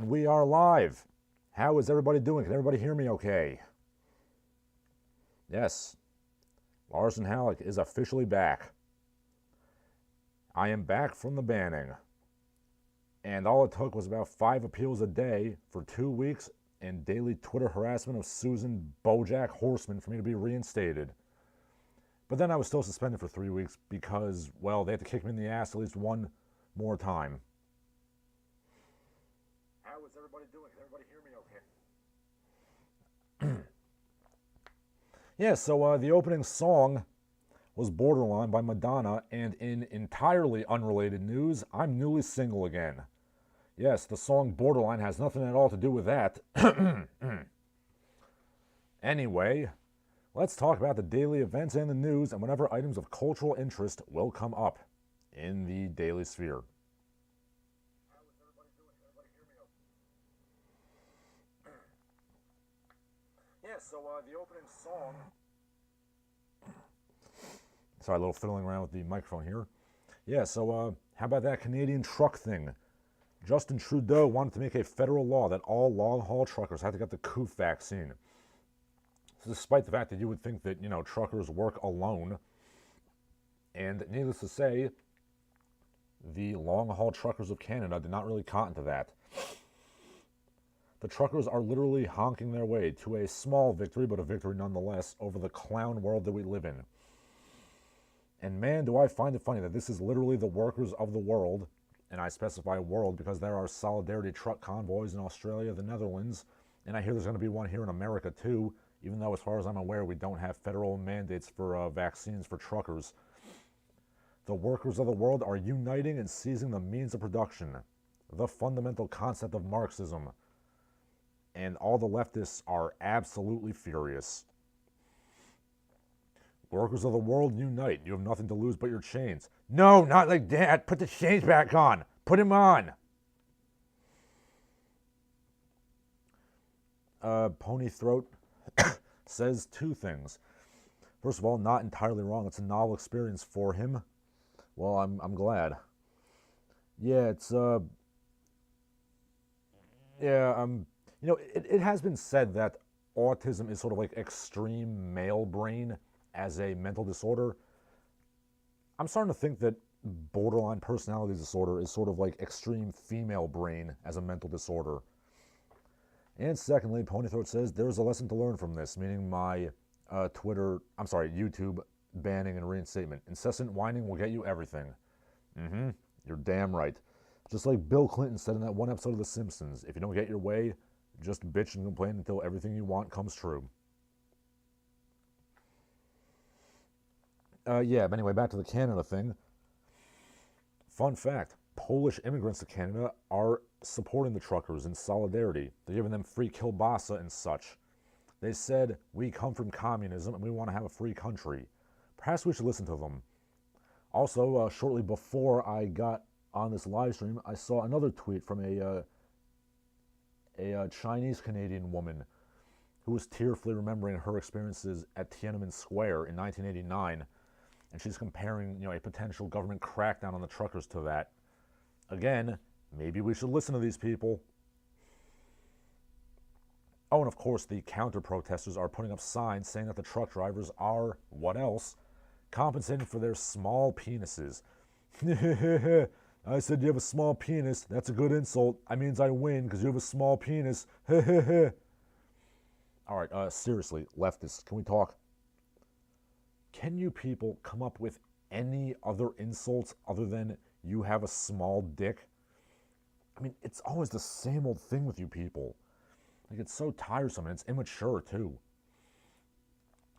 We are live. How is everybody doing? Can everybody hear me okay? Yes, Larsen Halleck is officially back. I am back from the banning. And all it took was about 5 appeals a day for 2 weeks and daily Twitter harassment of Susan Bojack Horseman for me to be reinstated. But then I was still suspended for 3 weeks because, well, they had to kick me in the ass at least one more time. How is everybody doing? Can everybody hear me okay? Yeah, so the opening song was Borderline by Madonna, and in entirely unrelated news, I'm newly single again. Yes, the song Borderline has nothing at all to do with that. Anyway, let's talk about the daily events and the news and whatever items of cultural interest will come up in the daily sphere. Yeah, so the opening song. Sorry, a little fiddling around with the microphone here. Yeah, so how about that Canadian truck thing? Justin Trudeau wanted to make a federal law that all long-haul truckers had to get the COOF vaccine. So despite the fact that you would think that, truckers work alone, and needless to say, the long-haul truckers of Canada did not really cotton to that. The truckers are literally honking their way to a small victory, but a victory nonetheless, over the clown world that we live in. And man, do I find it funny that this is literally the workers of the world, and I specify world because there are solidarity truck convoys in Australia, the Netherlands, and I hear there's going to be one here in America too, even though as far as I'm aware we don't have federal mandates for vaccines for truckers. The workers of the world are uniting and seizing the means of production, the fundamental concept of Marxism, and all the leftists are absolutely furious. Workers of the world, unite. You have nothing to lose but your chains. No, not like that. Put the chains back on. Put them on. Pony Throat says two things. First of all, not entirely wrong. It's a novel experience for him. Well, I'm glad. Yeah, it's it has been said that autism is sort of like extreme male brain as a mental disorder. I'm starting to think that borderline personality disorder is sort of like extreme female brain as a mental disorder. And secondly, Ponythroat says there's a lesson to learn from this, meaning my YouTube banning and reinstatement. Incessant whining will get you everything. You're damn right. Just like Bill Clinton said in that one episode of The Simpsons, if you don't get your way, just bitch and complain until everything you want comes true. But anyway, back to the Canada thing. Fun fact, Polish immigrants to Canada are supporting the truckers in solidarity. They're giving them free kielbasa and such. They said, we come from communism and we want to have a free country. Perhaps we should listen to them. Also, shortly before I got on this live stream, I saw another tweet from a Chinese-Canadian woman who was tearfully remembering her experiences at Tiananmen Square in 1989. And she's comparing, a potential government crackdown on the truckers to that. Again, maybe we should listen to these people. Oh, and of course, the counter-protesters are putting up signs saying that the truck drivers are, what else, compensating for their small penises. I said you have a small penis. That's a good insult. I means I win because you have a small penis. All right, seriously, leftists, can we talk? Can you people come up with any other insults other than you have a small dick? I mean, it's always the same old thing with you people. Like, it's so tiresome and it's immature, too.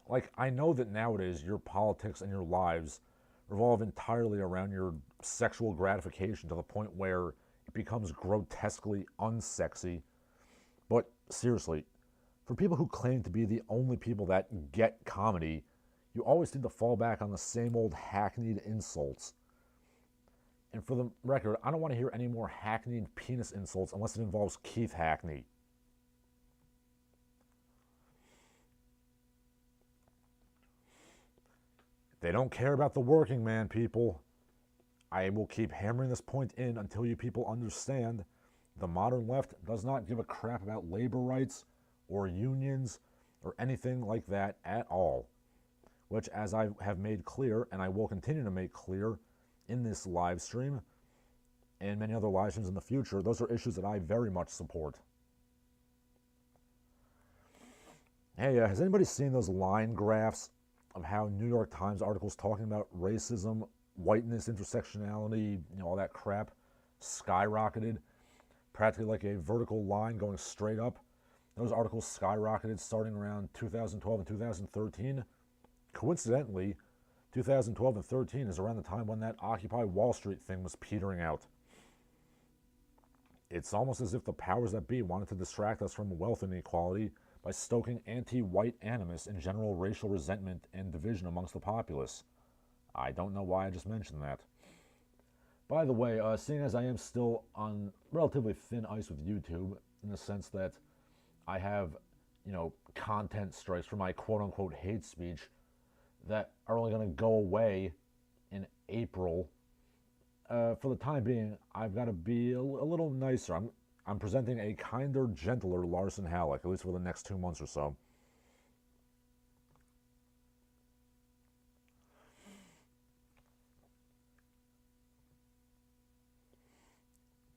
Like, I know that nowadays your politics and your lives revolve entirely around your sexual gratification to the point where it becomes grotesquely unsexy. But seriously, for people who claim to be the only people that get comedy, you always seem to fall back on the same old hackneyed insults. And for the record, I don't want to hear any more hackneyed penis insults unless it involves Keith Hackney. They don't care about the working man, people. I will keep hammering this point in until you people understand the modern left does not give a crap about labor rights or unions or anything like that at all. Which, as I have made clear, and I will continue to make clear in this live stream and many other live streams in the future, those are issues that I very much support. Hey, has anybody seen those line graphs of how New York Times articles talking about racism, whiteness, intersectionality, all that crap skyrocketed, practically like a vertical line going straight up? those articles skyrocketed starting around 2012 and 2013. Coincidentally, 2012 and 13 is around the time when that Occupy Wall Street thing was petering out. It's almost as if the powers that be wanted to distract us from wealth inequality by stoking anti-white animus and general racial resentment and division amongst the populace. I don't know why I just mentioned that. By the way, seeing as I am still on relatively thin ice with YouTube, in the sense that I have, content strikes for my quote-unquote hate speech that are only going to go away in April. For the time being, I've got to be a little nicer. I'm presenting a kinder, gentler Larsen Halleck, at least for the next 2 months or so.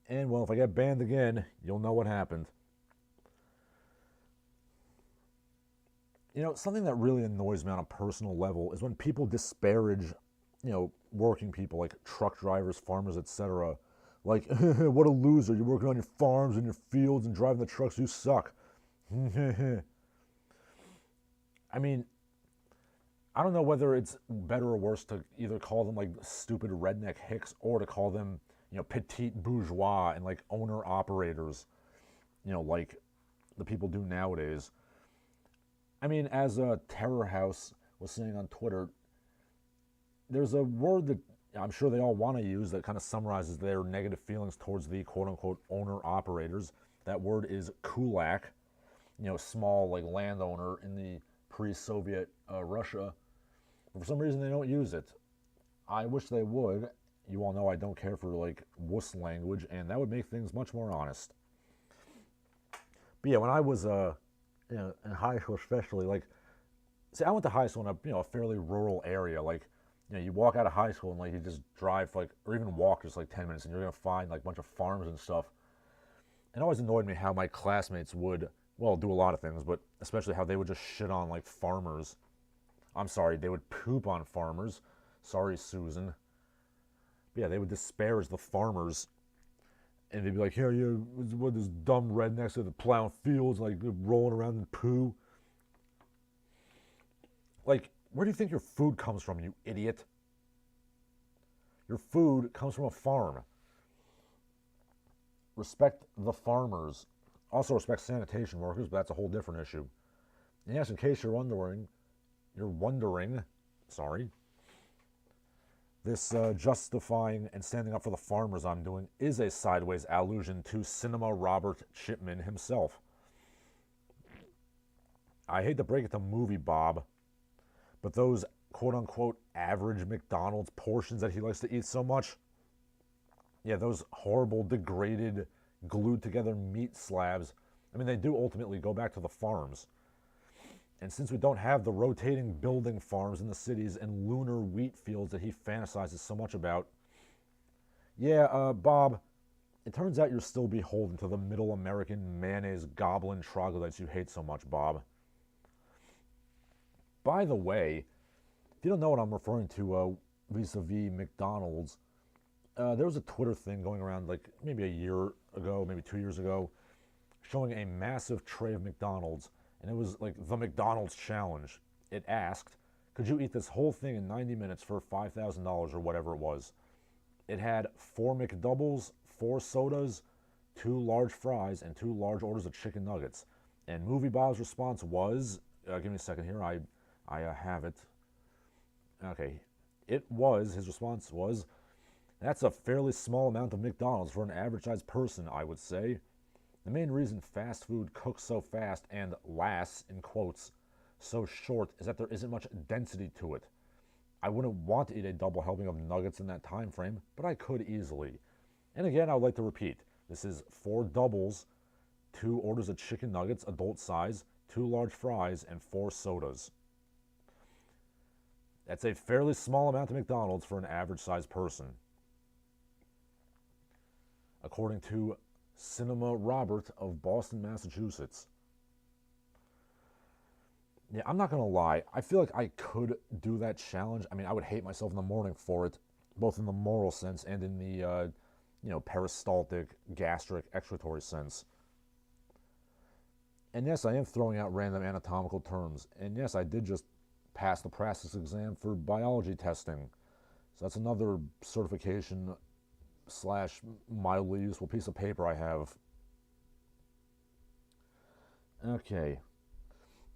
And, well, if I get banned again, you'll know what happened. Something that really annoys me on a personal level is when people disparage, working people like truck drivers, farmers, etc. Like, what a loser, you're working on your farms and your fields and driving the trucks, you suck. I mean, I don't know whether it's better or worse to either call them like stupid redneck hicks or to call them, petite bourgeois and like owner operators, like the people do nowadays. I mean, as a Terror House was saying on Twitter, there's a word that I'm sure they all want to use that kind of summarizes their negative feelings towards the quote-unquote owner-operators. That word is kulak, small like landowner in the pre-Soviet Russia. But for some reason, they don't use it. I wish they would. You all know I don't care for like wuss language, and that would make things much more honest. But yeah, when I was in high school especially, like, see, I went to high school in a fairly rural area. Like, you walk out of high school and like you just drive like, or even walk just like 10 minutes, and you're gonna find like a bunch of farms and stuff. It always annoyed me how my classmates would, well, do a lot of things, but especially how they would just shit on like farmers. I'm sorry, they would poop on farmers. Sorry, Susan. But yeah, they would disparage the farmers, and they'd be like, "Here, what this dumb rednecks that are plowing fields, like rolling around in poo." Like, where do you think your food comes from, you idiot? Your food comes from a farm. Respect the farmers. Also respect sanitation workers, but that's a whole different issue. And yes, in case you're wondering, this justifying and standing up for the farmers I'm doing is a sideways allusion to Cinema Robert Chipman himself. I hate to break it to Moviebob, but those quote-unquote average McDonald's portions that he likes to eat so much, yeah, those horrible, degraded, glued-together meat slabs, I mean, they do ultimately go back to the farms. And since we don't have the rotating building farms in the cities and lunar wheat fields that he fantasizes so much about, yeah, Bob, it turns out you're still beholden to the middle American mayonnaise goblin troglodytes you hate so much, Bob. By the way, if you don't know what I'm referring to vis-a-vis McDonald's, there was a Twitter thing going around like maybe a year ago, maybe 2 years ago, showing a massive tray of McDonald's, and it was like the McDonald's challenge. It asked, could you eat this whole thing in 90 minutes for $5,000 or whatever it was? It had 4 McDoubles, 4 sodas, 2 large fries, and 2 large orders of chicken nuggets. And Moviebob's response was, give me a second here, I have it. Okay, his response was, that's a fairly small amount of McDonald's for an average-sized person, I would say. The main reason fast food cooks so fast and lasts, in quotes, so short is that there isn't much density to it. I wouldn't want to eat a double helping of nuggets in that time frame, but I could easily. And again, I would like to repeat, this is 4 doubles, 2 orders of chicken nuggets, adult size, 2 large fries, and 4 sodas. That's a fairly small amount of McDonald's for an average-sized person. According to Cinema Robert of Boston, Massachusetts. Yeah, I'm not going to lie. I feel like I could do that challenge. I mean, I would hate myself in the morning for it, both in the moral sense and in the, peristaltic, gastric, excretory sense. And yes, I am throwing out random anatomical terms. And yes, I did just pass the practice exam for biology testing. So that's another certification slash mildly useful piece of paper I have. Okay.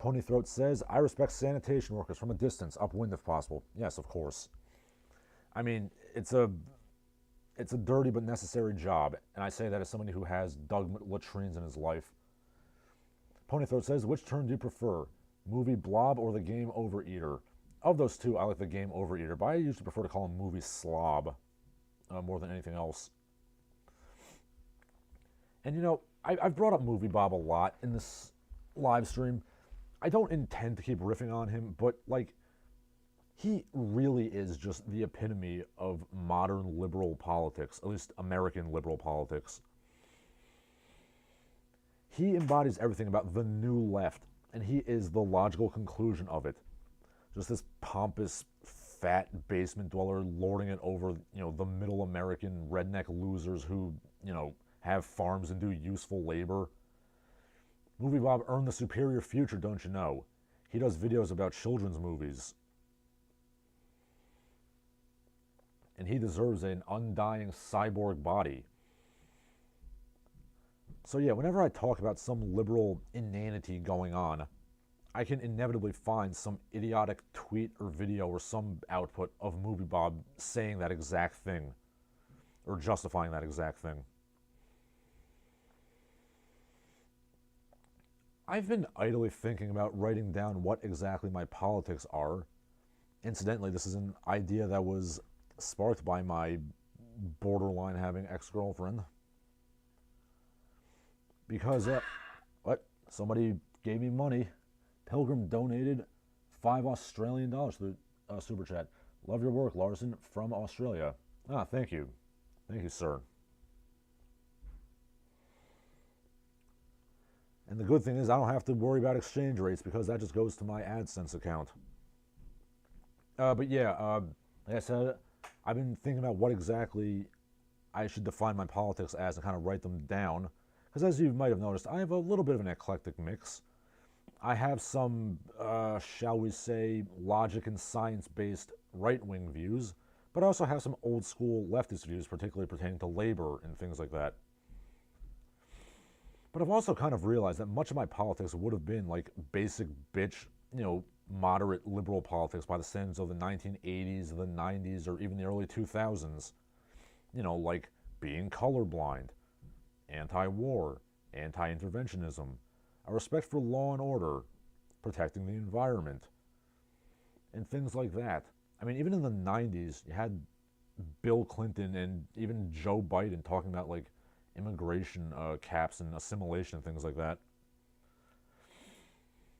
Ponythroat says, I respect sanitation workers from a distance, upwind if possible. Yes, of course. I mean, it's a dirty but necessary job, and I say that as somebody who has dug latrines in his life. Ponythroat says, which term do you prefer, movie blob or the game overeater? Of those two, I like the game overeater, but I usually prefer to call him movie slob more than anything else. And you know, I've brought up Moviebob a lot in this live stream. I don't intend to keep riffing on him, but like, he really is just the epitome of modern liberal politics, at least American liberal politics. He embodies everything about the new left, and he is the logical conclusion of it. Just this pompous, fat basement dweller lording it over, you know, the middle American redneck losers who, you know, have farms and do useful labor. Moviebob earned the superior future, don't you know? He does videos about children's movies. And he deserves an undying cyborg body. So yeah, whenever I talk about some liberal inanity going on, I can inevitably find some idiotic tweet or video or some output of Moviebob saying that exact thing, or justifying that exact thing. I've been idly thinking about writing down what exactly my politics are. Incidentally, this is an idea that was sparked by my borderline having ex-girlfriend. Because, somebody gave me money. Pilgrim donated $5 Australian through Super Chat. Love your work, Larsen, from Australia. Ah, thank you. Thank you, sir. And the good thing is I don't have to worry about exchange rates because that just goes to my AdSense account. But yeah, like I said, I've been thinking about what exactly I should define my politics as and kind of write them down. Because as you might have noticed, I have a little bit of an eclectic mix. I have some, shall we say, logic and science-based right-wing views, but I also have some old-school leftist views, particularly pertaining to labor and things like that. But I've also kind of realized that much of my politics would have been like basic bitch, you know, moderate liberal politics by the standards of the 1980s, the 90s, or even the early 2000s. You know, like being colorblind, anti-war, anti-interventionism, a respect for law and order, protecting the environment, and things like that. I mean, even in the 90s, you had Bill Clinton and even Joe Biden talking about like immigration caps and assimilation and things like that.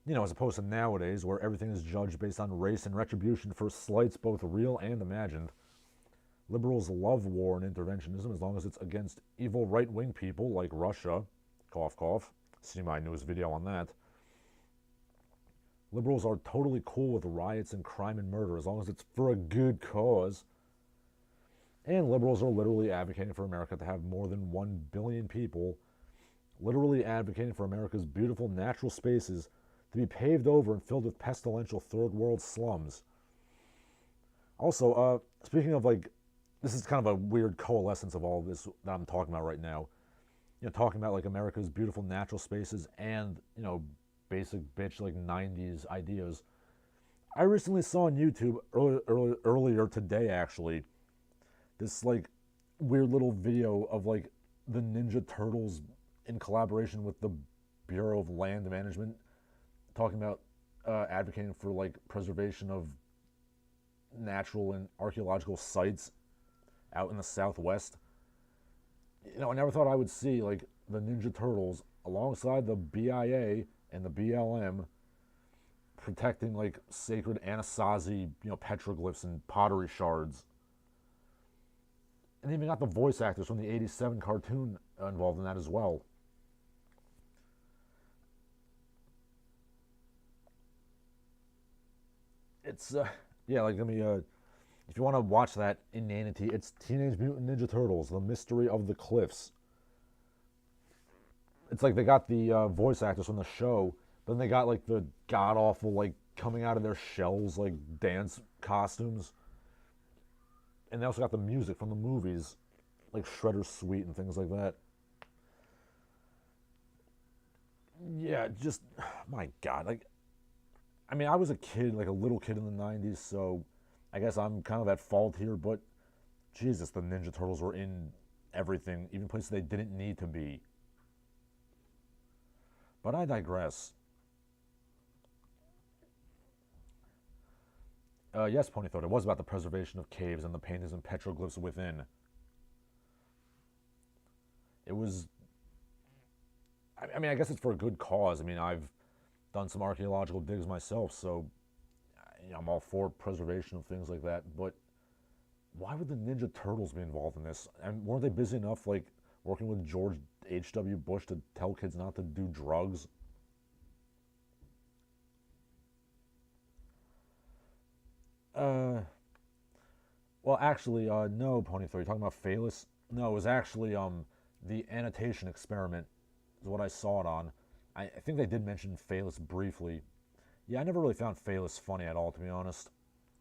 You know, as opposed to nowadays where everything is judged based on race and retribution for slights both real and imagined. Liberals love war and interventionism as long as it's against evil right-wing people like Russia. Cough, cough. See my newest video on that. Liberals are totally cool with riots and crime and murder as long as it's for a good cause. And liberals are literally advocating for America to have more than 1 billion people, literally advocating for America's beautiful natural spaces to be paved over and filled with pestilential third world slums. Also, speaking of like, this is kind of a weird coalescence of all of this that I'm talking about right now. You know, talking about like America's beautiful natural spaces and, you know, basic bitch like 90s ideas. I recently saw on YouTube earlier today actually, this like weird little video of like the Ninja Turtles in collaboration with the Bureau of Land Management talking about advocating for like preservation of natural and archaeological sites out in the Southwest. You know, I never thought I would see like the Ninja Turtles alongside the BIA and the BLM protecting like sacred Anasazi, you know, petroglyphs and pottery shards. And they even got the voice actors from the 87 cartoon involved in that as well. It's, yeah, like, let me, if you want to watch that inanity, it's Teenage Mutant Ninja Turtles, The Mystery of the Cliffs. it's like they got the voice actors from the show, but then they got like the god awful like coming out of their shells like dance costumes, and they also got the music from the movies, like Shredder's Suite and things like that. Yeah, just my God, like I mean, I was a kid, like a little kid in the '90s, so I guess I'm kind of at fault here. But Jesus, the Ninja Turtles were in everything, even places they didn't need to be. But I digress. Yes, Ponythroat, it was about the preservation of caves and the paintings and petroglyphs within. It was, I mean, I guess it's for a good cause. I mean, I've done some archaeological digs myself, so you know, I'm all for preservation of things like that. But why would the Ninja Turtles be involved in this? And weren't they busy enough, like, working with George H.W. Bush to tell kids not to do drugs? Uh, well, actually, no, Ponythroat. You're talking about Phalus? No, it was actually the annotation experiment is what I saw it on. I think they did mention Phalus briefly. Yeah, I never really found Phalus funny at all, to be honest.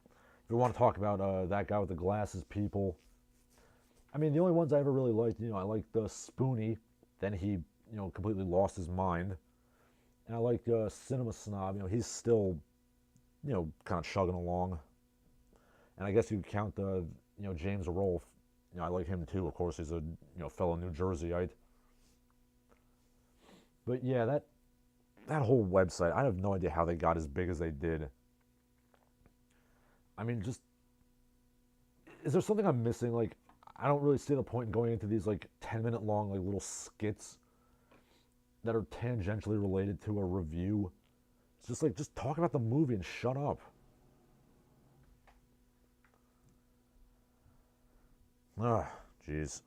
If we want to talk about that guy with the glasses, people. I mean, the only ones I ever really liked, you know, I liked Spoonie. Then he, you know, completely lost his mind. And I like Cinema Snob. You know, he's still, you know, kind of chugging along. And I guess you could count you know, James Rolfe. You know, I like him too. Of course, he's a, you know, fellow New Jerseyite. But yeah, that whole website, I have no idea how they got as big as they did. I mean, just is there something I'm missing? Like, I don't really see the point in going into these like 10-minute long like little skits that are tangentially related to a review. It's just like, just talk about the movie and shut up. Ah, jeez.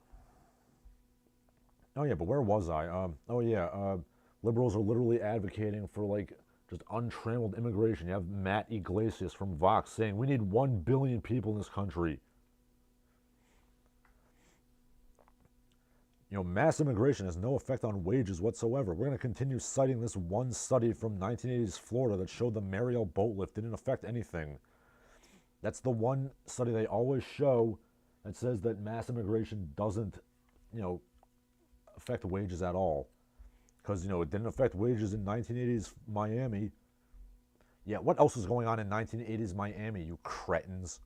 Oh yeah, but where was I? Oh yeah, liberals are literally advocating for like just untrammeled immigration. You have Matt Yglesias from Vox saying we need 1 billion people in this country. You know, mass immigration has no effect on wages whatsoever. We're going to continue citing this one study from 1980s Florida that showed the Mariel boat lift didn't affect anything. That's the one study they always show that says that mass immigration doesn't, you know, affect wages at all. Because, you know, it didn't affect wages in 1980s Miami. Yeah, what else was going on in 1980s Miami, you cretins?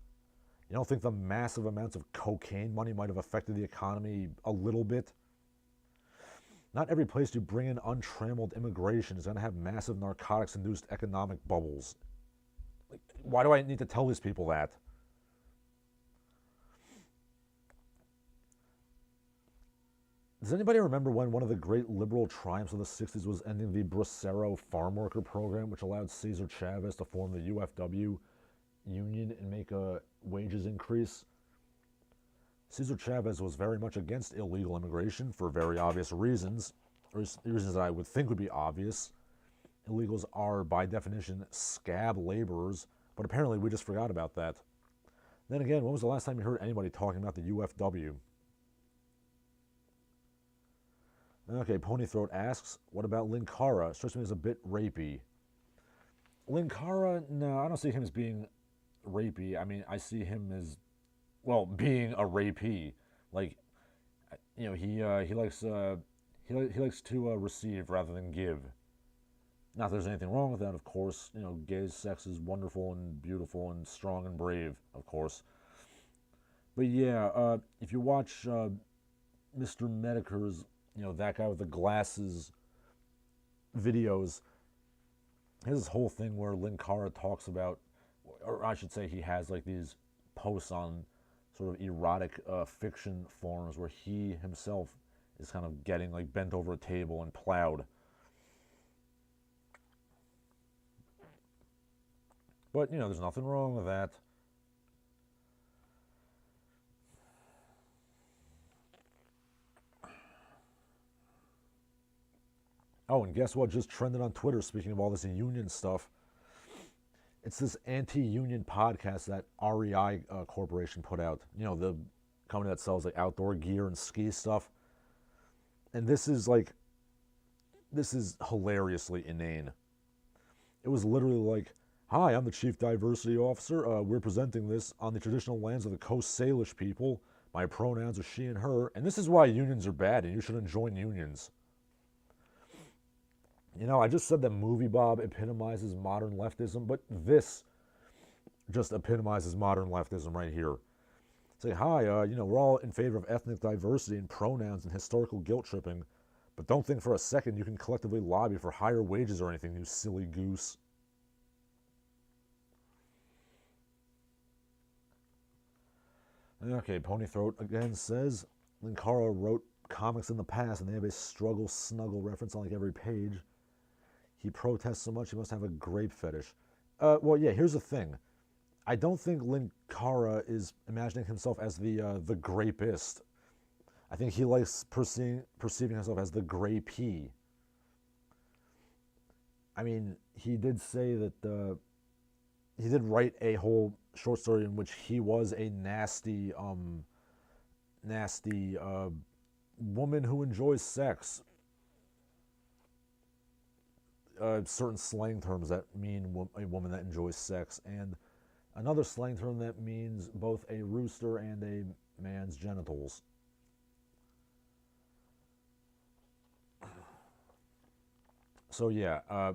You don't think the massive amounts of cocaine money might have affected the economy a little bit? Not every place you bring in untrammeled immigration is going to have massive narcotics-induced economic bubbles. Like, why do I need to tell these people that? Does anybody remember when one of the great liberal triumphs of the 60s was ending the Bracero farm worker program, which allowed Cesar Chavez to form the UFW union and make a wages increase? Cesar Chavez was very much against illegal immigration for very obvious reasons, or reasons that I would think would be obvious. Illegals are, by definition, scab laborers, but apparently we just forgot about that. Then again, when was the last time you heard anybody talking about the UFW? Okay, Ponythroat asks, what about Linkara? Strikes me as a bit rapey. Linkara, no, I don't see him as being rapey. I mean, I see him as, well, being a rapee. Like, you know, he likes he likes to receive rather than give. Not that there's anything wrong with that, of course. You know, gay sex is wonderful and beautiful and strong and brave, of course. But yeah, if you watch Mr. Medicare's, you know, that guy with the glasses videos, he has this whole thing where Linkara talks about, or I should say he has like these posts on sort of erotic fiction forums where he himself is kind of getting like bent over a table and plowed. But, you know, there's nothing wrong with that. Oh, and guess what just trended on Twitter, speaking of all this union stuff? It's this anti-union podcast that REI Corporation put out. You know, the company that sells like outdoor gear and ski stuff. And this is like this is hilariously inane. It was literally like, "Hi, I'm the Chief Diversity Officer. We're presenting this on the traditional lands of the Coast Salish people. My pronouns are she and her, and this is why unions are bad, and you shouldn't join unions." You know, I just said that Moviebob epitomizes modern leftism, but this just epitomizes modern leftism right here. Say, "Hi, we're all in favor of ethnic diversity and pronouns and historical guilt tripping, but don't think for a second you can collectively lobby for higher wages or anything, you silly goose." Okay, Ponythroat again says, Linkara wrote comics in the past and they have a struggle snuggle reference on like every page. He protests so much he must have a grape fetish. Well, yeah, here's the thing. I don't think Linkara is imagining himself as the grapist. I think he likes perceiving himself as the grapey. I mean, he did say that he did write a whole short story in which he was a nasty woman who enjoys sex. Certain slang terms that mean a woman that enjoys sex, and another slang term that means both a rooster and a man's genitals. So yeah,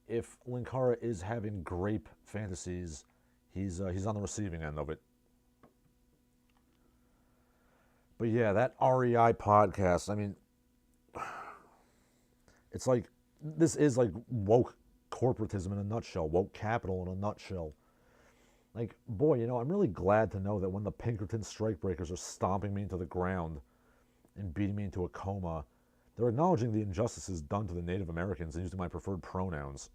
if Linkara is having grape fantasies, he's on the receiving end of it. But yeah, that REI podcast, I mean, it's like, this is like woke corporatism in a nutshell, woke capital in a nutshell. Like, boy, I'm really glad to know that when the Pinkerton strikebreakers are stomping me into the ground and beating me into a coma, they're acknowledging the injustices done to the Native Americans and using my preferred pronouns.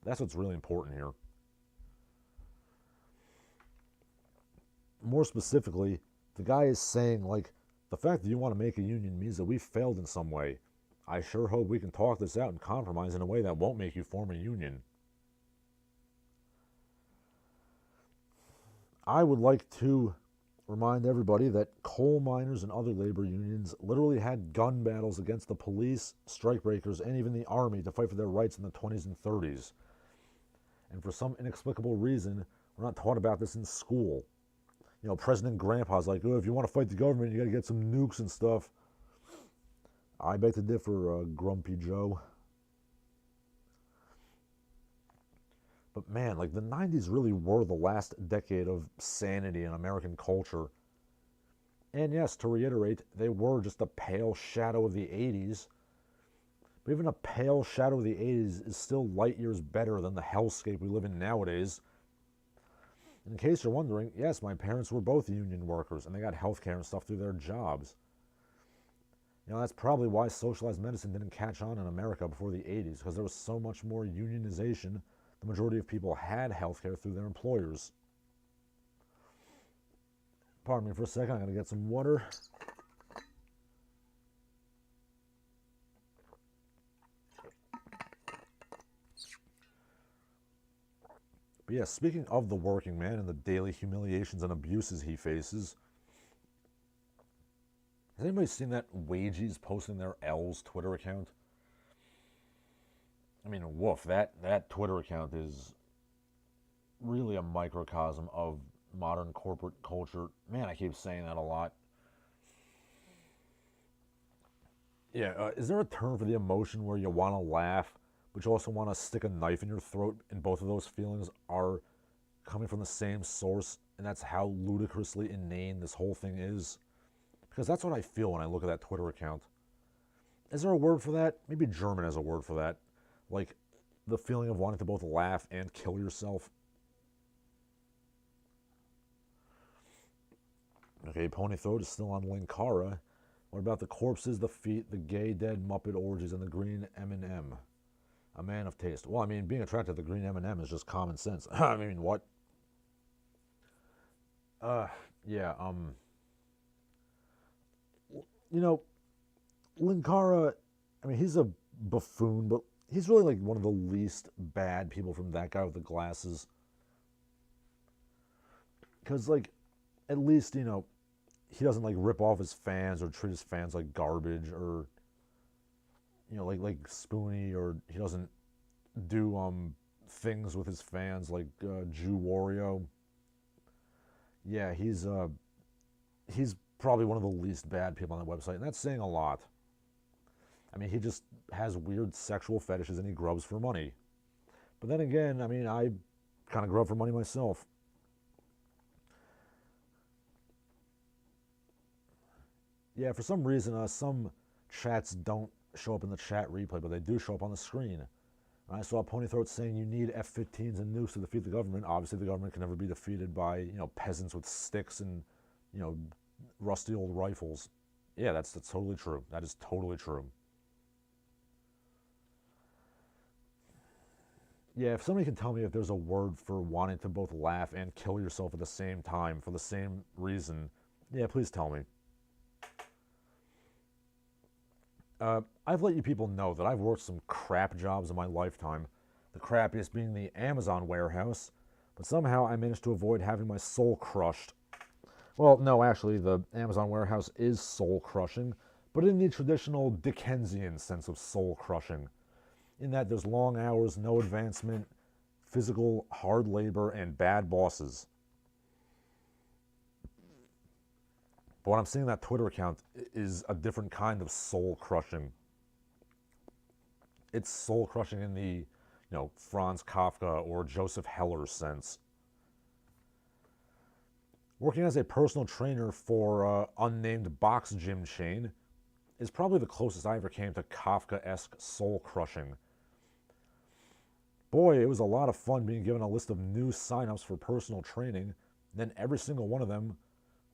That's what's really important here. More specifically, the guy is saying, like, the fact that you want to make a union means that we've failed in some way. I sure hope we can talk this out and compromise in a way that won't make you form a union. I would like to remind everybody that coal miners and other labor unions literally had gun battles against the police, strikebreakers, and even the army to fight for their rights in the 20s and 30s. And for some inexplicable reason, we're not taught about this in school. President Grandpa's like, "Oh, if you want to fight the government, you got to get some nukes and stuff." I beg to differ, Grumpy Joe. But man, like, the 90s really were the last decade of sanity in American culture. And yes, to reiterate, they were just a pale shadow of the 80s. But even a pale shadow of the 80s is still light years better than the hellscape we live in nowadays. In case you're wondering, yes, my parents were both union workers, and they got health care and stuff through their jobs. That's probably why socialized medicine didn't catch on in America before the 80s, because there was so much more unionization. The majority of people had health care through their employers. Pardon me for a second, I'm going to get some water. But yeah, speaking of the working man and the daily humiliations and abuses he faces, has anybody seen that Wagie's posting their L's Twitter account? I mean, woof, that Twitter account is really a microcosm of modern corporate culture. Man, I keep saying that a lot. Yeah, is there a term for the emotion where you want to laugh, but you also want to stick a knife in your throat, and both of those feelings are coming from the same source, and that's how ludicrously inane this whole thing is? Because that's what I feel when I look at that Twitter account. Is there a word for that? Maybe German has a word for that. Like, the feeling of wanting to both laugh and kill yourself. Okay, Ponythroat is still on Linkara. What about the corpses, the feet, the gay dead Muppet orgies, and the green M&M? A man of taste. Well, I mean, being attracted to the green M&M is just common sense. I mean, what? Yeah, Linkara, I mean, he's a buffoon, but he's really like one of the least bad people from that guy with the glasses. Because, like, at least, he doesn't like rip off his fans or treat his fans like garbage, or like Spoonie, or he doesn't do things with his fans like Jew Wario. Yeah, he's probably one of the least bad people on that website, and that's saying a lot. I mean, he just has weird sexual fetishes and he grubs for money. But then again, I mean, I kind of grub for money myself. Yeah, for some reason, some chats don't show up in the chat replay, but they do show up on the screen. And I saw Ponythroat saying you need F-15s and nukes to defeat the government. Obviously, the government can never be defeated by, peasants with sticks and, rusty old rifles. Yeah, that's totally true. That is totally true. Yeah, if somebody can tell me if there's a word for wanting to both laugh and kill yourself at the same time for the same reason, yeah, please tell me. I've let you people know that I've worked some crap jobs in my lifetime, the crappiest being the Amazon warehouse, but somehow I managed to avoid having my soul crushed. Well, no, actually, the Amazon warehouse is soul crushing, but in the traditional Dickensian sense of soul crushing, in that there's long hours, no advancement, physical hard labor, and bad bosses. But what I'm seeing in that Twitter account is a different kind of soul crushing. It's soul crushing in the, Franz Kafka or Joseph Heller sense. Working as a personal trainer for unnamed box gym chain is probably the closest I ever came to Kafka-esque soul crushing. Boy, it was a lot of fun being given a list of new signups for personal training. Then every single one of them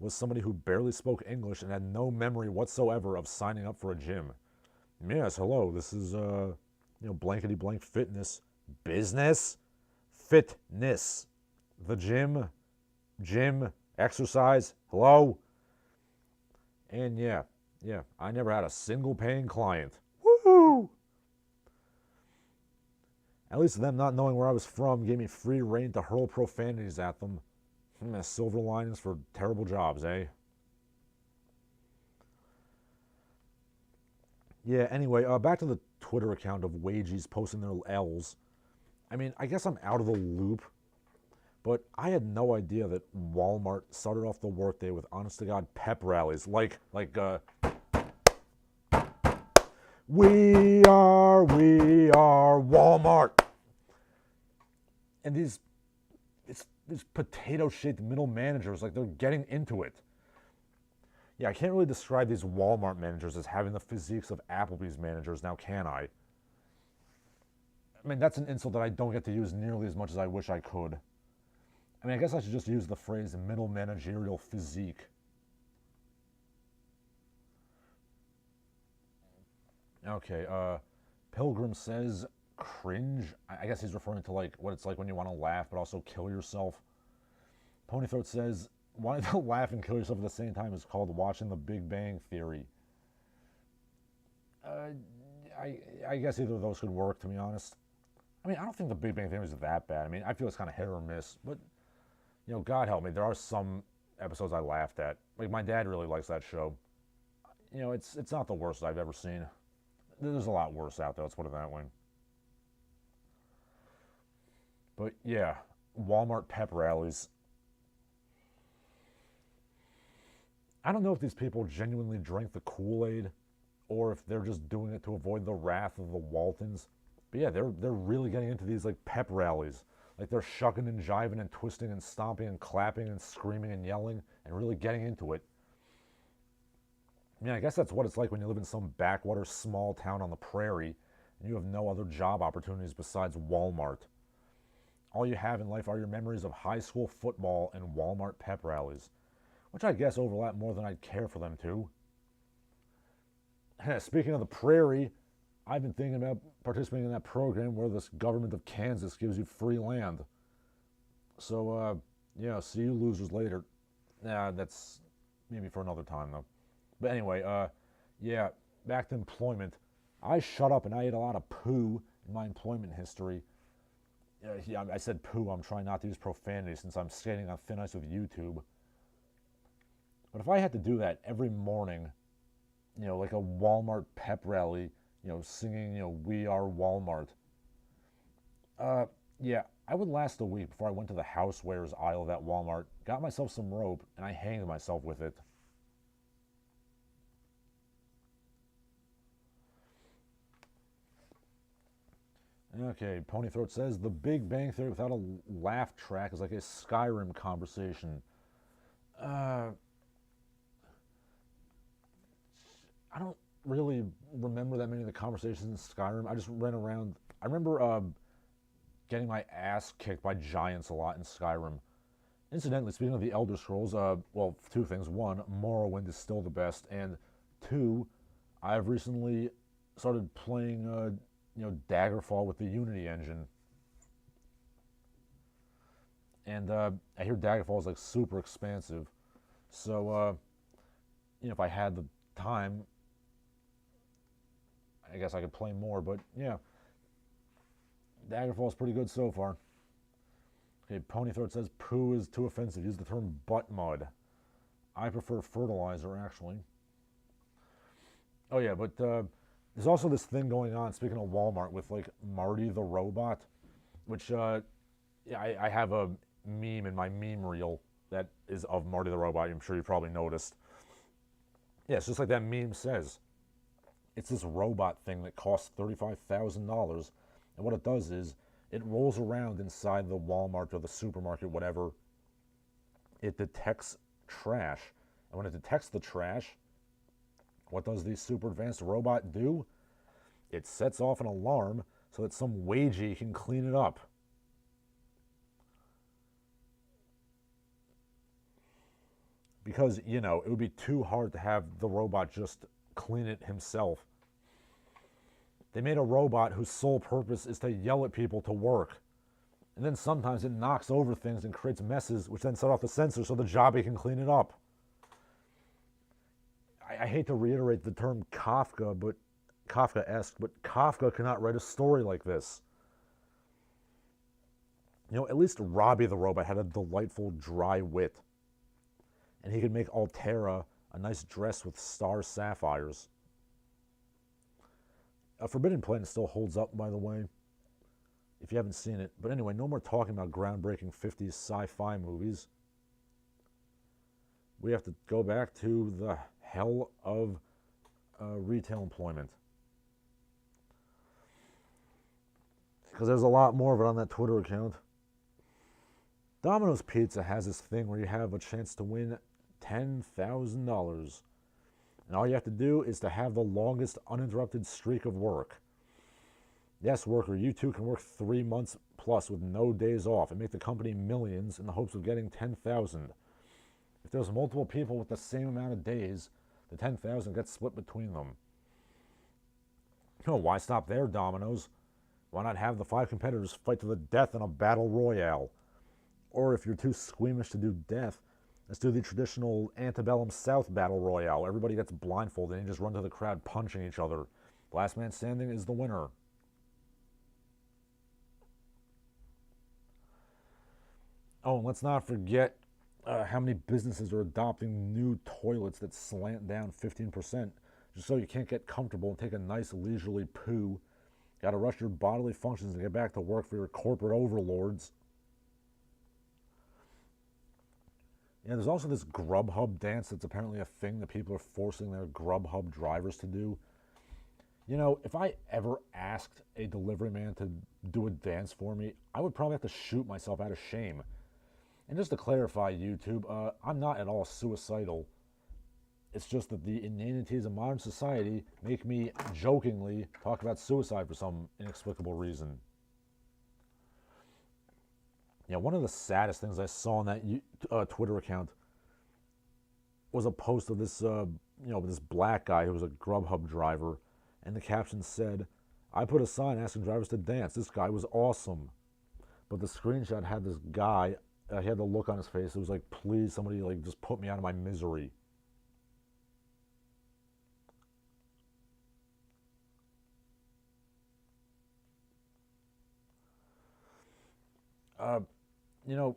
was somebody who barely spoke English and had no memory whatsoever of signing up for a gym. Yes, hello, this is, blankety blank fitness. Business? Fitness. The gym, exercise, hello? And yeah, I never had a single paying client. Woohoo! At least them not knowing where I was from gave me free rein to hurl profanities at them. Silver linings for terrible jobs, eh? Yeah, anyway, back to the Twitter account of wagies posting their L's. I mean, I guess I'm out of the loop, but I had no idea that Walmart started off the workday with honest-to-God pep rallies, like, we are Walmart. And these potato-shaped middle managers, like they're getting into it. Yeah, I can't really describe these Walmart managers as having the physiques of Applebee's managers, now can I? I mean, that's an insult that I don't get to use nearly as much as I wish I could. I mean, I guess I should just use the phrase middle managerial physique. Okay, Pilgrim says cringe. I guess he's referring to like what it's like when you want to laugh but also kill yourself. Ponythroat says wanting to laugh and kill yourself at the same time is called watching The Big Bang Theory. I guess either of those could work, to be honest. I mean, I don't think The Big Bang Theory is that bad. I mean, I feel it's kind of hit or miss, but God help me, there are some episodes I laughed at. Like my dad really likes that show. It's not the worst I've ever seen. There's a lot worse out there, let's put it that way. But yeah, Walmart pep rallies. I don't know if these people genuinely drank the Kool-Aid or if they're just doing it to avoid the wrath of the Waltons. But yeah, they're really getting into these like pep rallies. Like they're shucking and jiving and twisting and stomping and clapping and screaming and yelling and really getting into it. I mean, I guess that's what it's like when you live in some backwater small town on the prairie and you have no other job opportunities besides Walmart. All you have in life are your memories of high school football and Walmart pep rallies, which I guess overlap more than I'd care for them to. Speaking of the prairie, I've been thinking about participating in that program where this government of Kansas gives you free land. So, yeah, see you losers later. Nah, that's maybe for another time, though. But anyway, yeah, back to employment. I shut up and I ate a lot of poo in my employment history. Yeah, I said poo. I'm trying not to use profanity since I'm skating on thin ice with YouTube. But if I had to do that every morning, like a Walmart pep rally, singing, "We Are Walmart," uh, yeah, I would last a week before I went to the housewares aisle of that Walmart, got myself some rope, and I hanged myself with it. Okay, Ponythroat says the Big Bang Theory without a laugh track is like a Skyrim conversation. Uh, I don't really remember that many of the conversations in Skyrim. I just ran around. I remember getting my ass kicked by giants a lot in Skyrim. Incidentally, speaking of the Elder Scrolls, well, two things. One, Morrowind is still the best, and two, I've recently started playing, Daggerfall with the Unity engine, and I hear Daggerfall is like super expansive. So, if I had the time, I guess I could play more. But yeah, Daggerfall is pretty good so far. Okay, Ponythroat says poo is too offensive. Use the term butt mud. I prefer fertilizer, actually. Oh yeah, but there's also this thing going on, speaking of Walmart, with like Marty the robot, which yeah, I have a meme in my meme reel that is of Marty the robot. I'm sure you probably noticed. Yeah, it's just like that meme says. It's this robot thing that costs $35,000, and what it does is it rolls around inside the Walmart or the supermarket, whatever. It detects trash, and when it detects the trash, what does the super advanced robot do? It sets off an alarm so that some wagie can clean it up. Because, it would be too hard to have the robot just clean it himself. They made a robot whose sole purpose is to yell at people to work. And then sometimes it knocks over things and creates messes, which then set off the sensor so the jobbie can clean it up. I hate to reiterate the term Kafkaesque, but Kafka cannot write a story like this. At least Robbie the robot had a delightful dry wit. And he could make Altera a nice dress with star sapphires. Forbidden Planet still holds up, by the way, if you haven't seen it. But anyway, no more talking about groundbreaking 50s sci-fi movies. We have to go back to the hell of retail employment. Because there's a lot more of it on that Twitter account. Domino's Pizza has this thing where you have a chance to win $10,000. And all you have to do is to have the longest uninterrupted streak of work. Yes, worker, you too can work 3 months plus with no days off and make the company millions in the hopes of getting 10,000. If there's multiple people with the same amount of days, the 10,000 gets split between them. Why stop there, Domino's? Why not have the 5 competitors fight to the death in a battle royale? Or if you're too squeamish to do death, let's do the traditional antebellum South battle royale. Everybody gets blindfolded and you just run to the crowd punching each other. Last man standing is the winner. Oh, and let's not forget how many businesses are adopting new toilets that slant down 15% just so you can't get comfortable and take a nice leisurely poo. Got to rush your bodily functions and get back to work for your corporate overlords. Yeah, there's also this Grubhub dance that's apparently a thing that people are forcing their Grubhub drivers to do. If I ever asked a delivery man to do a dance for me, I would probably have to shoot myself out of shame. And just to clarify, YouTube, I'm not at all suicidal. It's just that the inanities of modern society make me jokingly talk about suicide for some inexplicable reason. One of the saddest things I saw on that Twitter account was a post of this, this black guy who was a Grubhub driver, and the caption said, "I put a sign asking drivers to dance. This guy was awesome." But the screenshot had this guy. He had the look on his face. It was like, "Please, somebody, just put me out of my misery." Uh, you know,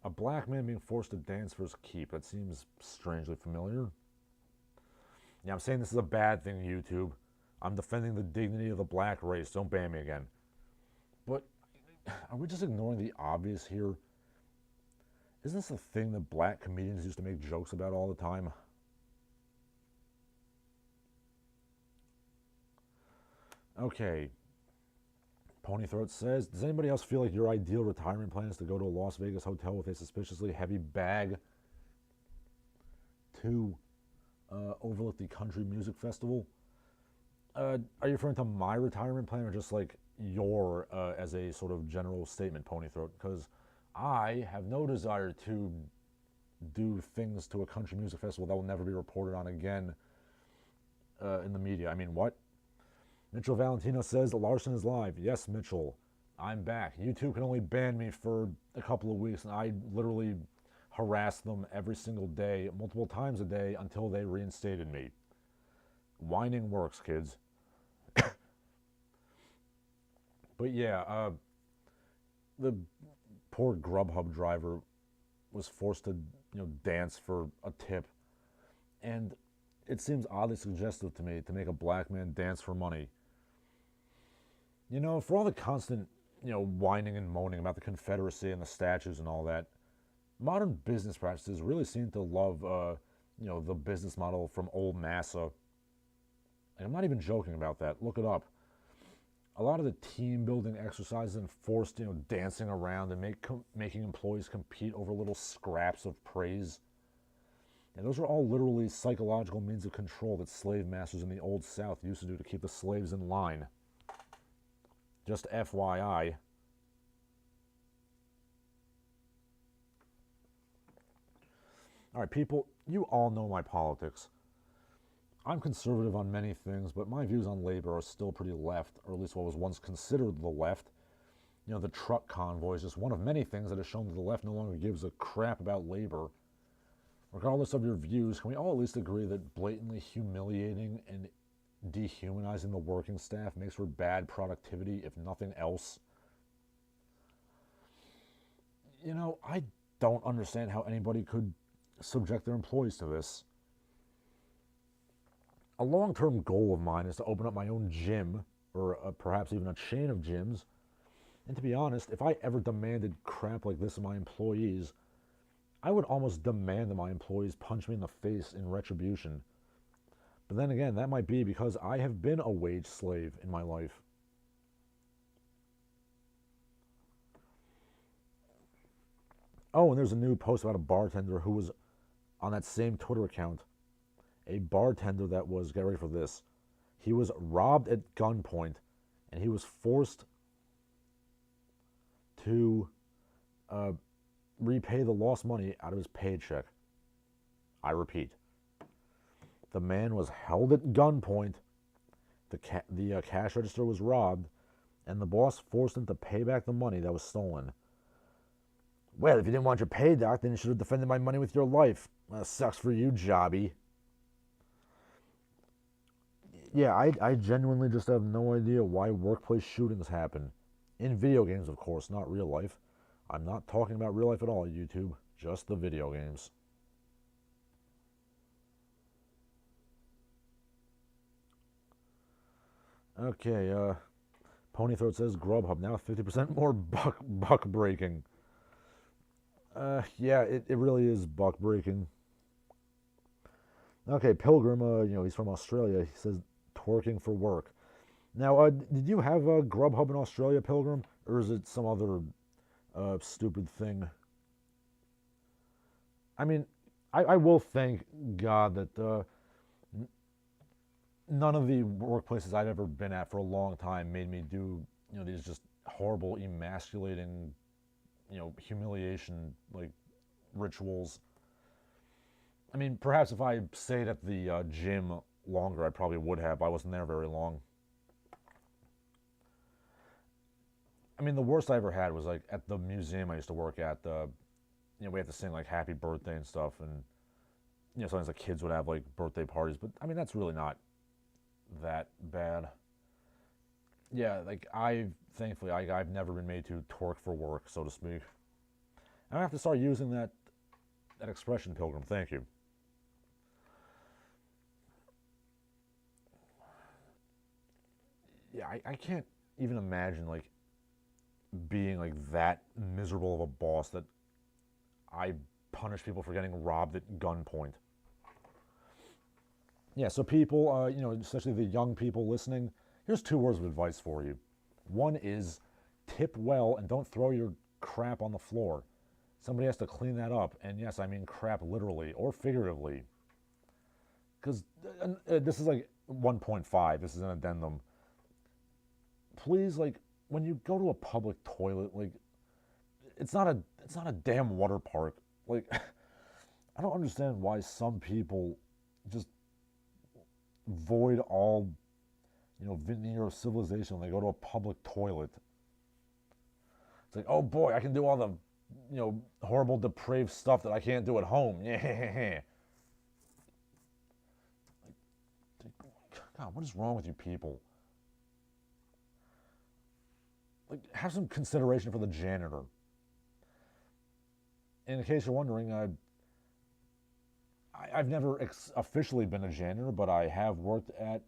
A black man being forced to dance for his keep. That seems strangely familiar. Yeah, I'm saying this is a bad thing, YouTube. I'm defending the dignity of the black race. Don't ban me again. But are we just ignoring the obvious here? Isn't this a thing that black comedians used to make jokes about all the time? Okay. Ponythroat says, does anybody else feel like your ideal retirement plan is to go to a Las Vegas hotel with a suspiciously heavy bag to overlook the country music festival? Are you referring to my retirement plan or just like your as a sort of general statement, Ponythroat? Because I have no desire to do things to a country music festival that will never be reported on again in the media. I mean, what? Mitchell Valentino says Larsen is live. Yes, Mitchell, I'm back. YouTube can only ban me for a couple of weeks, and I literally harassed them every single day, multiple times a day, until they reinstated me. Whining works, kids. But yeah, the poor Grubhub driver was forced to, dance for a tip, and it seems oddly suggestive to me to make a black man dance for money. For all the constant, whining and moaning about the Confederacy and the statues and all that, modern business practices really seem to love, the business model from old NASA. And I'm not even joking about that. Look it up. A lot of the team building exercises and forced, dancing around and making employees compete over little scraps of praise. And those are all literally psychological means of control that slave masters in the Old South used to do to keep the slaves in line. Just FYI. All right, people, you all know my politics. I'm conservative on many things, but my views on labor are still pretty left, or at least what was once considered the left. The truck convoy is just one of many things that has shown that the left no longer gives a crap about labor. Regardless of your views, can we all at least agree that blatantly humiliating and dehumanizing the working staff makes for bad productivity, if nothing else? I don't understand how anybody could subject their employees to this. A long-term goal of mine is to open up my own gym, or perhaps even a chain of gyms. And to be honest, if I ever demanded crap like this of my employees, I would almost demand that my employees punch me in the face in retribution. But then again, that might be because I have been a wage slave in my life. Oh, and there's a new post about a bartender who was on that same Twitter account. A bartender that was, get ready for this, he was robbed at gunpoint, and he was forced to repay the lost money out of his paycheck. I repeat, the man was held at gunpoint, the cash register was robbed, and the boss forced him to pay back the money that was stolen. Well, if you didn't want your pay, Doc, then you should have defended my money with your life. Sucks for you, jobby. Yeah, I genuinely just have no idea why workplace shootings happen. In video games, of course, not real life. I'm not talking about real life at all, YouTube. Just the video games. Okay, Ponythroat says Grubhub now 50% more buck breaking. Yeah, it really is buck breaking. Okay, Pilgrim, he's from Australia. He says twerking for work. Now, did you have a Grubhub in Australia, Pilgrim, or is it some other stupid thing? I mean, I will thank God that none of the workplaces I've ever been at for a long time made me do, these just horrible, emasculating, humiliation, like, rituals. I mean, perhaps if I stayed at the gym longer, I probably would have. I wasn't there very long. I mean, the worst I ever had was, like, at the museum I used to work at. We had to sing, like, happy birthday and stuff, and, sometimes the kids would have, like, birthday parties. But, I mean, that's really not that bad. Yeah, like, thankfully, I've never been made to twerk for work, so to speak. I have to start using that expression, Pilgrim. Thank you. Yeah, I can't even imagine like being like that miserable of a boss that I punish people for getting robbed at gunpoint. Yeah, so people, especially the young people listening, here's 2 words of advice for you. One is tip well and don't throw your crap on the floor. Somebody has to clean that up, and yes, I mean crap literally or figuratively. Because this is like 1.5, this is an addendum. Please, like, when you go to a public toilet, like, it's not a damn water park. Like, I don't understand why some people just void all, veneer of civilization when they go to a public toilet. It's like, oh boy, I can do all the, horrible, depraved stuff that I can't do at home. Yeah. God, what is wrong with you people? Like, have some consideration for the janitor. In case you're wondering, I've never officially been a janitor, but I have worked at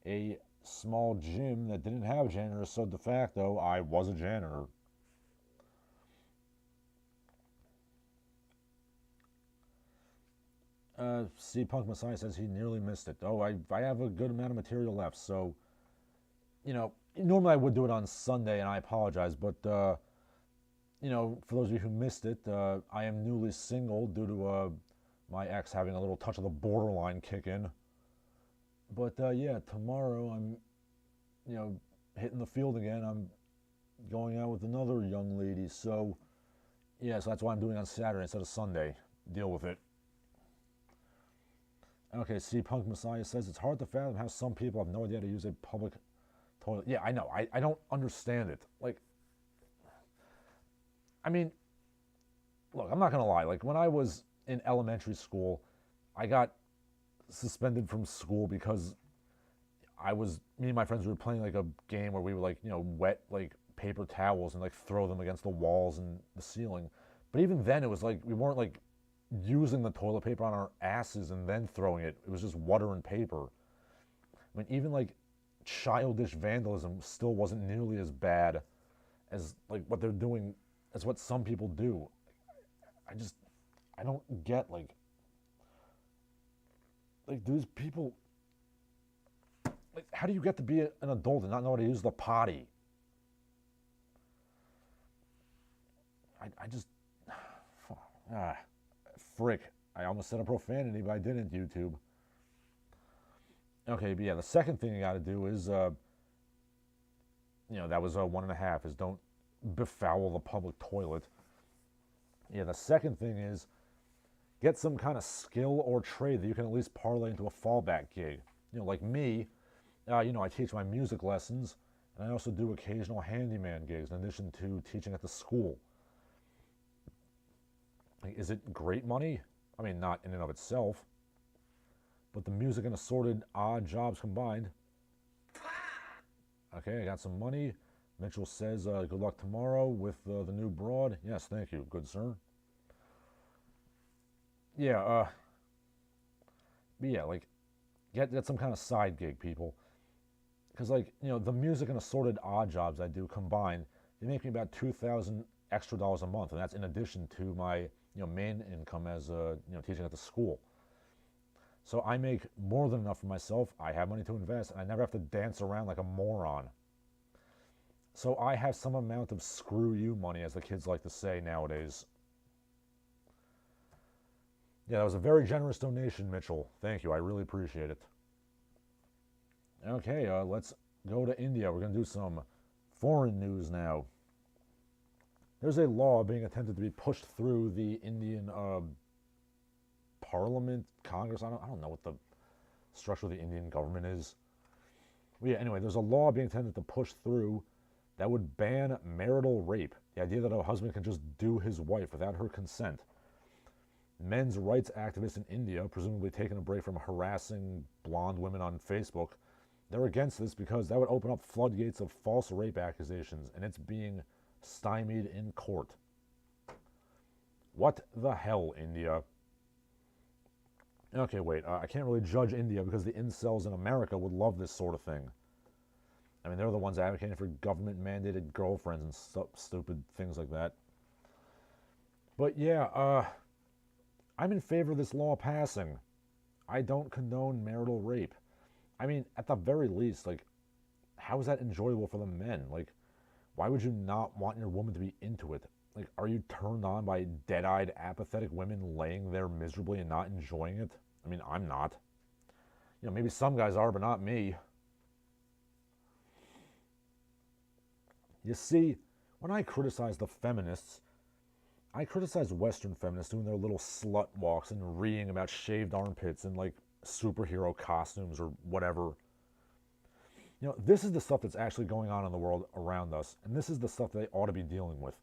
a small gym that didn't have janitors, so de facto, I was a janitor. C Punk Messiah says he nearly missed it. Oh, I have a good amount of material left, so, normally I would do it on Sunday, and I apologize, but, for those of you who missed it, I am newly single due to my ex having a little touch of the borderline kick in. But yeah, tomorrow I'm, hitting the field again. I'm going out with another young lady, so yeah, so that's why I'm doing it on Saturday instead of Sunday. Deal with it. Okay, C Punk Messiah says it's hard to fathom how some people have no idea how to use a public toilet. Yeah, I know. I don't understand it. Like, I mean, look, I'm not gonna lie. Like, when I was in elementary school, I got suspended from school because me and my friends were playing like a game where we would like, wet like paper towels and like throw them against the walls and the ceiling. But even then, it was like we weren't like using the toilet paper on our asses and then throwing it. It was just water and paper. I mean, even like childish vandalism still wasn't nearly as bad as like what they're doing, as what some people do. I don't get like these people, like, how do you get to be an adult and not know how to use the potty? I just, frick. I almost said a profanity, but I didn't, YouTube. Okay, but yeah, the second thing you got to do is, that was 1.5, is don't befoul the public toilet. Yeah, the second thing is get some kind of skill or trade that you can at least parlay into a fallback gig. Like me, I teach my music lessons, and I also do occasional handyman gigs in addition to teaching at the school. Like, is it great money? I mean, not in and of itself, but the music and assorted odd jobs combined. Okay, I got some money. Mitchell says, good luck tomorrow with the new broad. Yes, thank you, good sir. Yeah, but yeah, like, get some kind of side gig, people. Because, like, the music and assorted odd jobs I do combined, they make me about $2,000 extra a month, and that's in addition to my, main income as, teaching at the school. So I make more than enough for myself. I have money to invest, and I never have to dance around like a moron. So I have some amount of screw you money, as the kids like to say nowadays. Yeah, that was a very generous donation, Mitchell. Thank you. I really appreciate it. Okay, let's go to India. We're going to do some foreign news now. There's a law being attempted to be pushed through the Indian Parliament, Congress. I don't know what the structure of the Indian government is. Well, yeah, anyway, there's a law being attempted to push through that would ban marital rape. The idea that a husband can just do his wife without her consent. Men's rights activists in India, presumably taking a break from harassing blonde women on Facebook, they're against this because that would open up floodgates of false rape accusations, and it's being stymied in court. What the hell, India? Okay, wait, I can't really judge India because the incels in America would love this sort of thing. I mean, they're the ones advocating for government-mandated girlfriends and stupid things like that. But yeah, I'm in favor of this law passing. I don't condone marital rape. I mean, at the very least, like, how is that enjoyable for the men? Like, why would you not want your woman to be into it? Like, are you turned on by dead-eyed, apathetic women laying there miserably and not enjoying it? I mean, I'm not. You know, maybe some guys are, but not me. You see, when I criticize the feminists, I criticize Western feminists doing their little slut walks and reading about shaved armpits and, like, superhero costumes or whatever. You know, this is the stuff that's actually going on in the world around us, and this is the stuff they ought to be dealing with.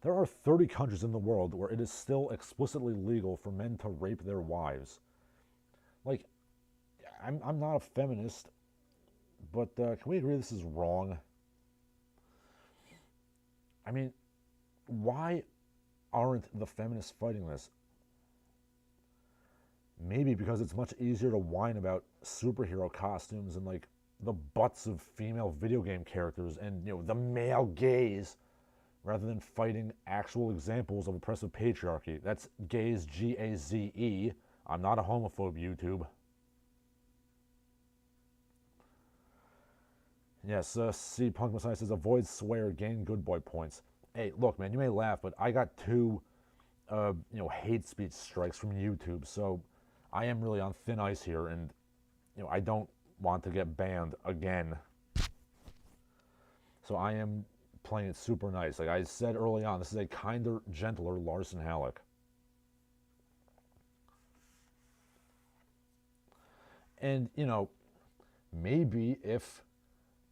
There are 30 countries in the world where it is still explicitly legal for men to rape their wives. Like, I'm not a feminist, but can we agree this is wrong? I mean, why aren't the feminists fighting this? Maybe because it's much easier to whine about superhero costumes and, like, the butts of female video game characters and, you know, the male gaze, rather than fighting actual examples of oppressive patriarchy. That's gaze, G-A-Z-E. I'm not a homophobe, YouTube. Yes, C. Punk Messiah says, avoid swear, gain good boy points. Hey, look, man, you may laugh, but I got 2, hate speech strikes from YouTube, so I am really on thin ice here, and, I don't want to get banned again. So I am playing it super nice. Like I said early on, this is a kinder, gentler Larsen Halleck. And, maybe if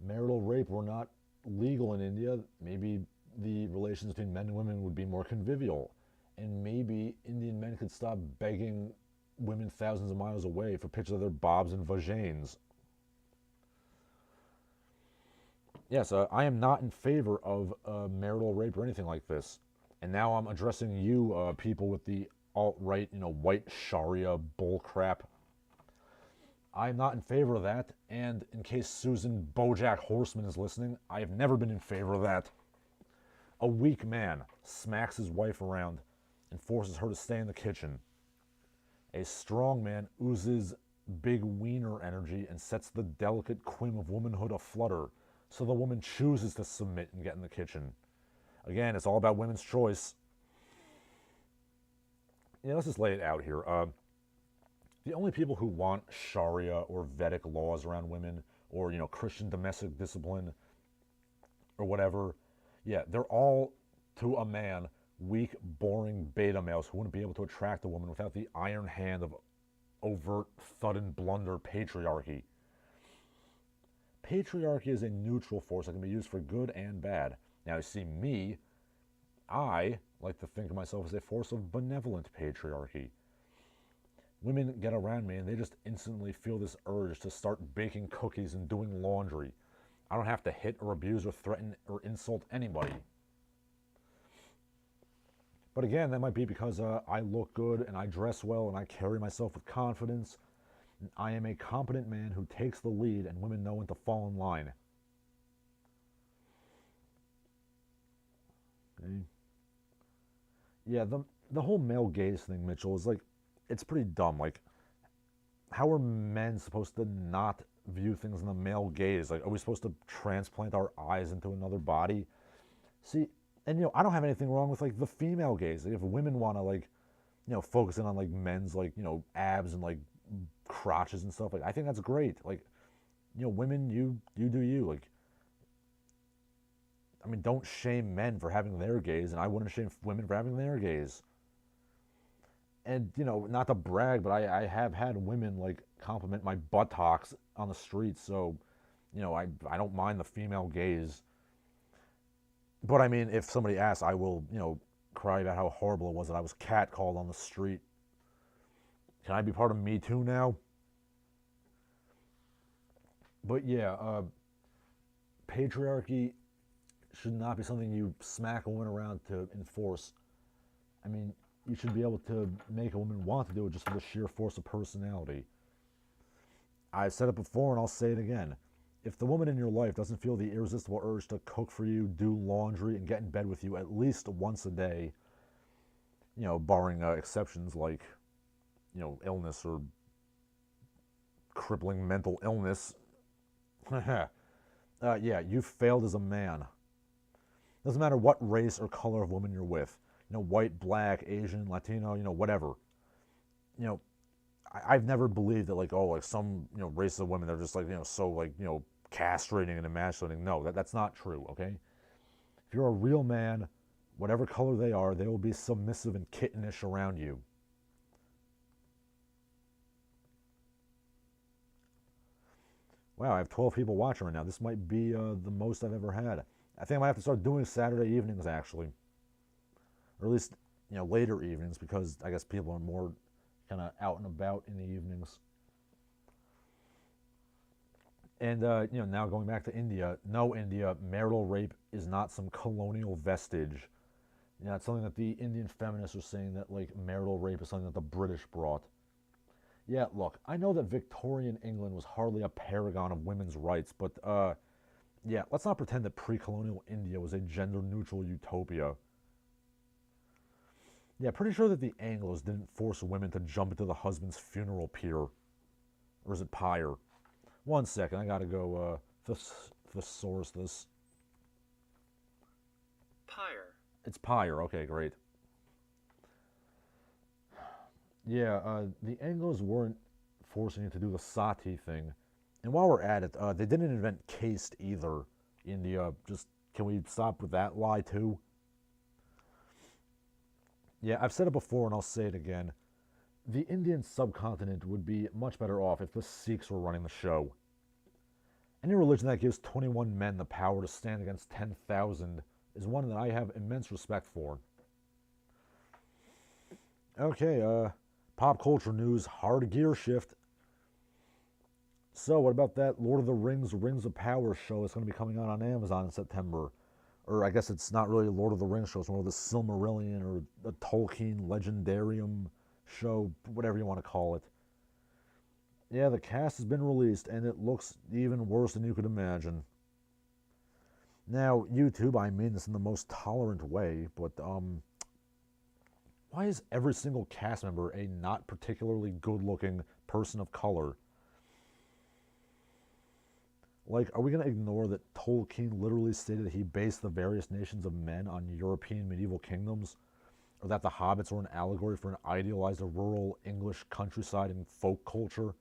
marital rape were not legal in India, maybe the relations between men and women would be more convivial. And maybe Indian men could stop begging women thousands of miles away for pictures of their bobs and vagines. Yes, I am not in favor of marital rape or anything like this. And now I'm addressing you, people with the alt-right, white Sharia bullcrap. I'm not in favor of that, and in case Susan Bojack Horseman is listening, I have never been in favor of that. A weak man smacks his wife around and forces her to stay in the kitchen. A strong man oozes big wiener energy and sets the delicate quim of womanhood aflutter, so the woman chooses to submit and get in the kitchen. Again, it's all about women's choice. Let's just lay it out here. The only people who want Sharia or Vedic laws around women, or, Christian domestic discipline, or whatever, they're all, to a man, weak, boring beta males who wouldn't be able to attract a woman without the iron hand of overt, thud and blunder patriarchy. Patriarchy is a neutral force that can be used for good and bad. Now, you see, me, I like to think of myself as a force of benevolent patriarchy. Women get around me and they just instantly feel this urge to start baking cookies and doing laundry. I don't have to hit or abuse or threaten or insult anybody. But again, that might be because I look good and I dress well and I carry myself with confidence. And I am a competent man who takes the lead and women know when to fall in line. Okay. Yeah, the whole male gaze thing, Mitchell, is like, it's pretty dumb. Like, how are men supposed to not view things in the male gaze? Like, are we supposed to transplant our eyes into another body? See, and I don't have anything wrong with like the female gaze. Like, if women want to like, focus in on like men's like, abs and like crotches and stuff, like I think that's great. Like, women, you do you. Like, I mean, don't shame men for having their gaze, and I wouldn't shame women for having their gaze. And, not to brag, but I have had women, like, compliment my buttocks on the street, so, I don't mind the female gaze. But, I mean, if somebody asks, I will, cry about how horrible it was that I was catcalled on the street. Can I be part of Me Too now? But, patriarchy should not be something you smack a woman around to enforce. I mean, you should be able to make a woman want to do it just for the sheer force of personality. I've said it before and I'll say it again. If the woman in your life doesn't feel the irresistible urge to cook for you, do laundry, and get in bed with you at least once a day, barring exceptions like, illness or crippling mental illness, yeah, you've failed as a man. Doesn't matter what race or color of woman you're with, white, black, Asian, Latino, whatever. I've never believed that some races of women, they're just castrating and emasculating. No, that's not true. Okay, if you're a real man, whatever color they are, they will be submissive and kittenish around you. Wow, I have 12 people watching right now. This might be the most I've ever had. I think I might have to start doing Saturday evenings, actually. Or at least, later evenings, because I guess people are more kind of out and about in the evenings. And, now going back to India. No, India, marital rape is not some colonial vestige. It's something that the Indian feminists are saying that, marital rape is something that the British brought. Yeah, look, I know that Victorian England was hardly a paragon of women's rights, but, yeah, let's not pretend that pre-colonial India was a gender-neutral utopia. Yeah, pretty sure that the Anglos didn't force women to jump into the husband's funeral pyre. Or is it pyre? One second, I gotta go, thesaurus this. Pyre. It's pyre, okay, great. Yeah, the Anglos weren't forcing you to do the sati thing. And while we're at it, they didn't invent caste either. India, can we stop with that lie too? Yeah, I've said it before and I'll say it again. The Indian subcontinent would be much better off if the Sikhs were running the show. Any religion that gives 21 men the power to stand against 10,000 is one that I have immense respect for. Okay, pop culture news, hard gear shift. So, what about that Lord of the Rings, Rings of Power show that's going to be coming out on Amazon in September? Or I guess it's not really a Lord of the Rings show, it's more of the Silmarillion or the Tolkien Legendarium show, whatever you want to call it. Yeah, the cast has been released, and it looks even worse than you could imagine. Now, YouTube, I mean this in the most tolerant way, but, why is every single cast member a not particularly good-looking person of color? Are we going to ignore that Tolkien literally stated that he based the various nations of men on European medieval kingdoms? Or that the hobbits were an allegory for an idealized rural English countryside and folk culture?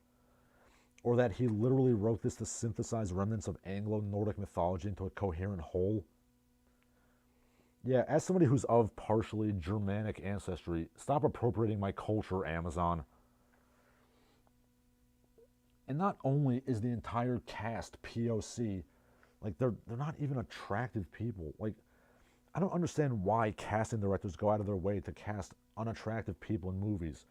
Or that he literally wrote this to synthesize remnants of Anglo-Nordic mythology into a coherent whole? Yeah, as somebody who's of partially Germanic ancestry, stop appropriating my culture, Amazon. And not only is the entire cast POC, they're not even attractive people. I don't understand why casting directors go out of their way to cast unattractive people in movies.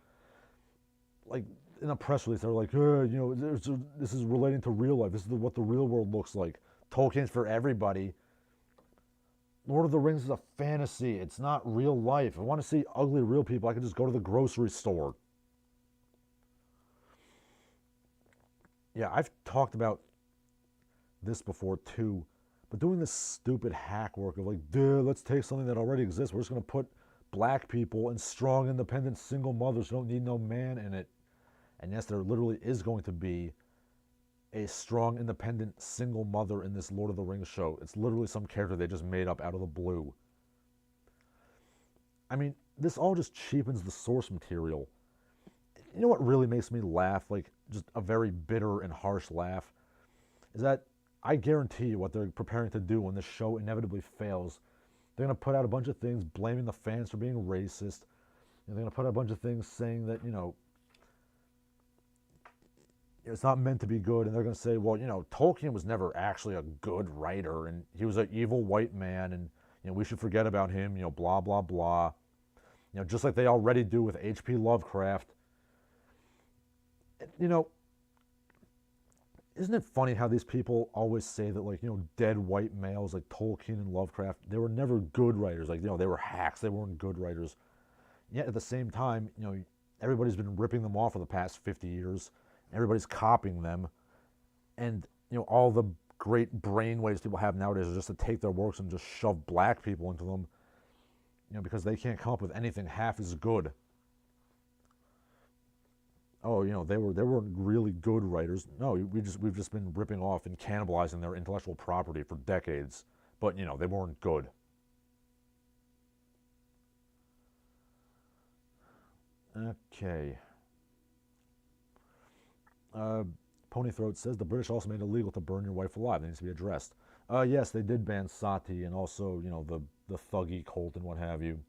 In a press release, they're like, this is relating to real life. This is what the real world looks like. Tolkien's for everybody. Lord of the Rings is a fantasy. It's not real life. If I want to see ugly real people, I can just go to the grocery store. Yeah, I've talked about this before too, but doing this stupid hack work of let's take something that already exists. We're just going to put black people and strong, independent, single mothers who don't need no man in it. And yes, there literally is going to be a strong, independent, single mother in this Lord of the Rings show. It's literally some character they just made up out of the blue. I mean, this all just cheapens the source material. You know what really makes me laugh, just a very bitter and harsh laugh, is that I guarantee you what they're preparing to do when this show inevitably fails. They're going to put out a bunch of things blaming the fans for being racist. And they're going to put out a bunch of things saying that, it's not meant to be good. And they're going to say, well, Tolkien was never actually a good writer, and he was an evil white man, and, we should forget about him, blah, blah, blah. Just like they already do with H.P. Lovecraft. Isn't it funny how these people always say that, dead white males like Tolkien and Lovecraft, they were never good writers. They were hacks. They weren't good writers. Yet at the same time, everybody's been ripping them off for the past 50 years. Everybody's copying them. And, all the great brainwaves people have nowadays are just to take their works and just shove black people into them, because they can't come up with anything half as good. Oh, they weren't really good writers. No, we've just been ripping off and cannibalizing their intellectual property for decades. But, they weren't good. Okay. Ponythroat says the British also made it illegal to burn your wife alive. That needs to be addressed. Yes, they did ban sati and also, the thuggy cult and what have you.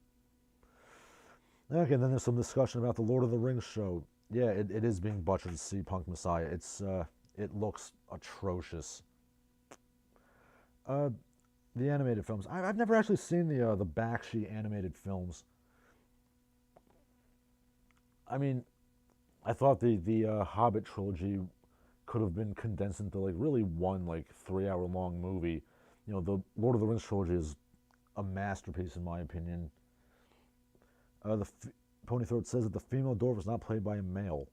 Okay, then there's some discussion about the Lord of the Rings show. Yeah, it is being butchered. See Punk Messiah. It looks atrocious. The animated films. I've never actually seen the Bakshi animated films. I mean, I thought the Hobbit trilogy could have been condensed into like really one like 3-hour long movie. The Lord of the Rings trilogy is a masterpiece in my opinion. Ponythroat says that the female dwarf is not played by a male.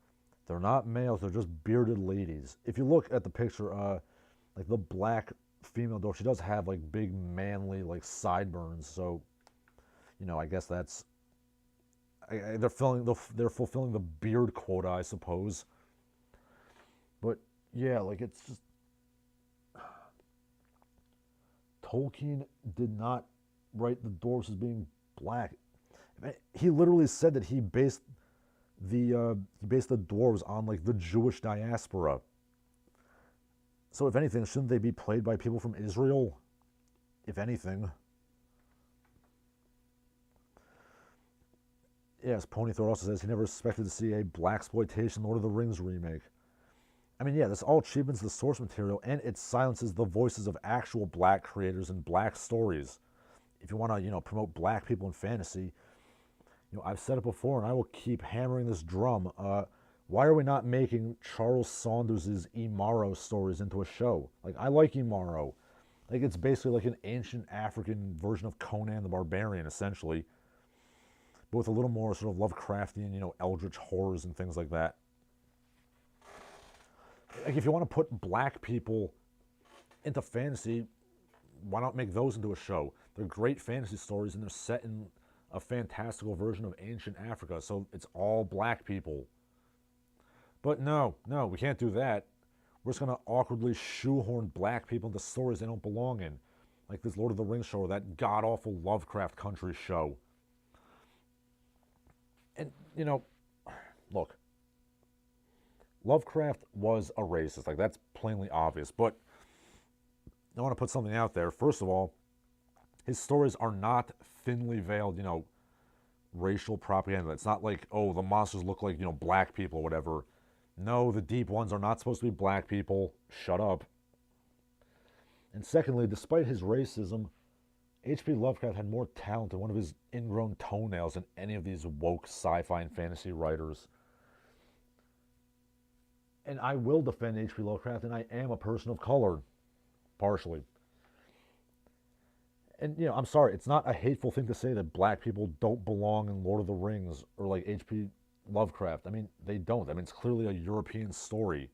They're not males, they're just bearded ladies. If you look at the picture, like the black female dwarf, she does have like big manly like sideburns, so I guess that's they're fulfilling the beard quota, I suppose. But yeah, like it's just Tolkien did not write the dwarves as being black. He literally said that he based the dwarves on like the Jewish diaspora. So if anything, shouldn't they be played by people from Israel? If anything. Yes, Ponythor also says he never expected to see a blaxploitation Lord of the Rings remake. I mean, yeah, this all cheapens the source material and it silences the voices of actual black creators and black stories. If you want to, promote black people in fantasy, I've said it before and I will keep hammering this drum. Why are we not making Charles Saunders' Imaro stories into a show? Like, I like Imaro. Like, it's basically like an ancient African version of Conan the Barbarian, essentially. But with a little more sort of Lovecraftian, eldritch horrors and things like that. Like, if you want to put black people into fantasy, why not make those into a show? They're great fantasy stories and they're set in a fantastical version of ancient Africa, so it's all black people. But no, we can't do that. We're just going to awkwardly shoehorn black people into stories they don't belong in. Like this Lord of the Rings show or that god-awful Lovecraft Country show. And, look, Lovecraft was a racist. Like, that's plainly obvious. But I want to put something out there. First of all, his stories are not thinly veiled, racial propaganda. It's not like, oh, the monsters look like, black people or whatever. No, the deep ones are not supposed to be black people. Shut up. And secondly, despite his racism, H.P. Lovecraft had more talent in one of his ingrown toenails than any of these woke sci-fi and fantasy writers. And I will defend H.P. Lovecraft, and I am a person of color, partially. And, I'm sorry, it's not a hateful thing to say that black people don't belong in Lord of the Rings or like H.P. Lovecraft. I mean, they don't. I mean, it's clearly a European story.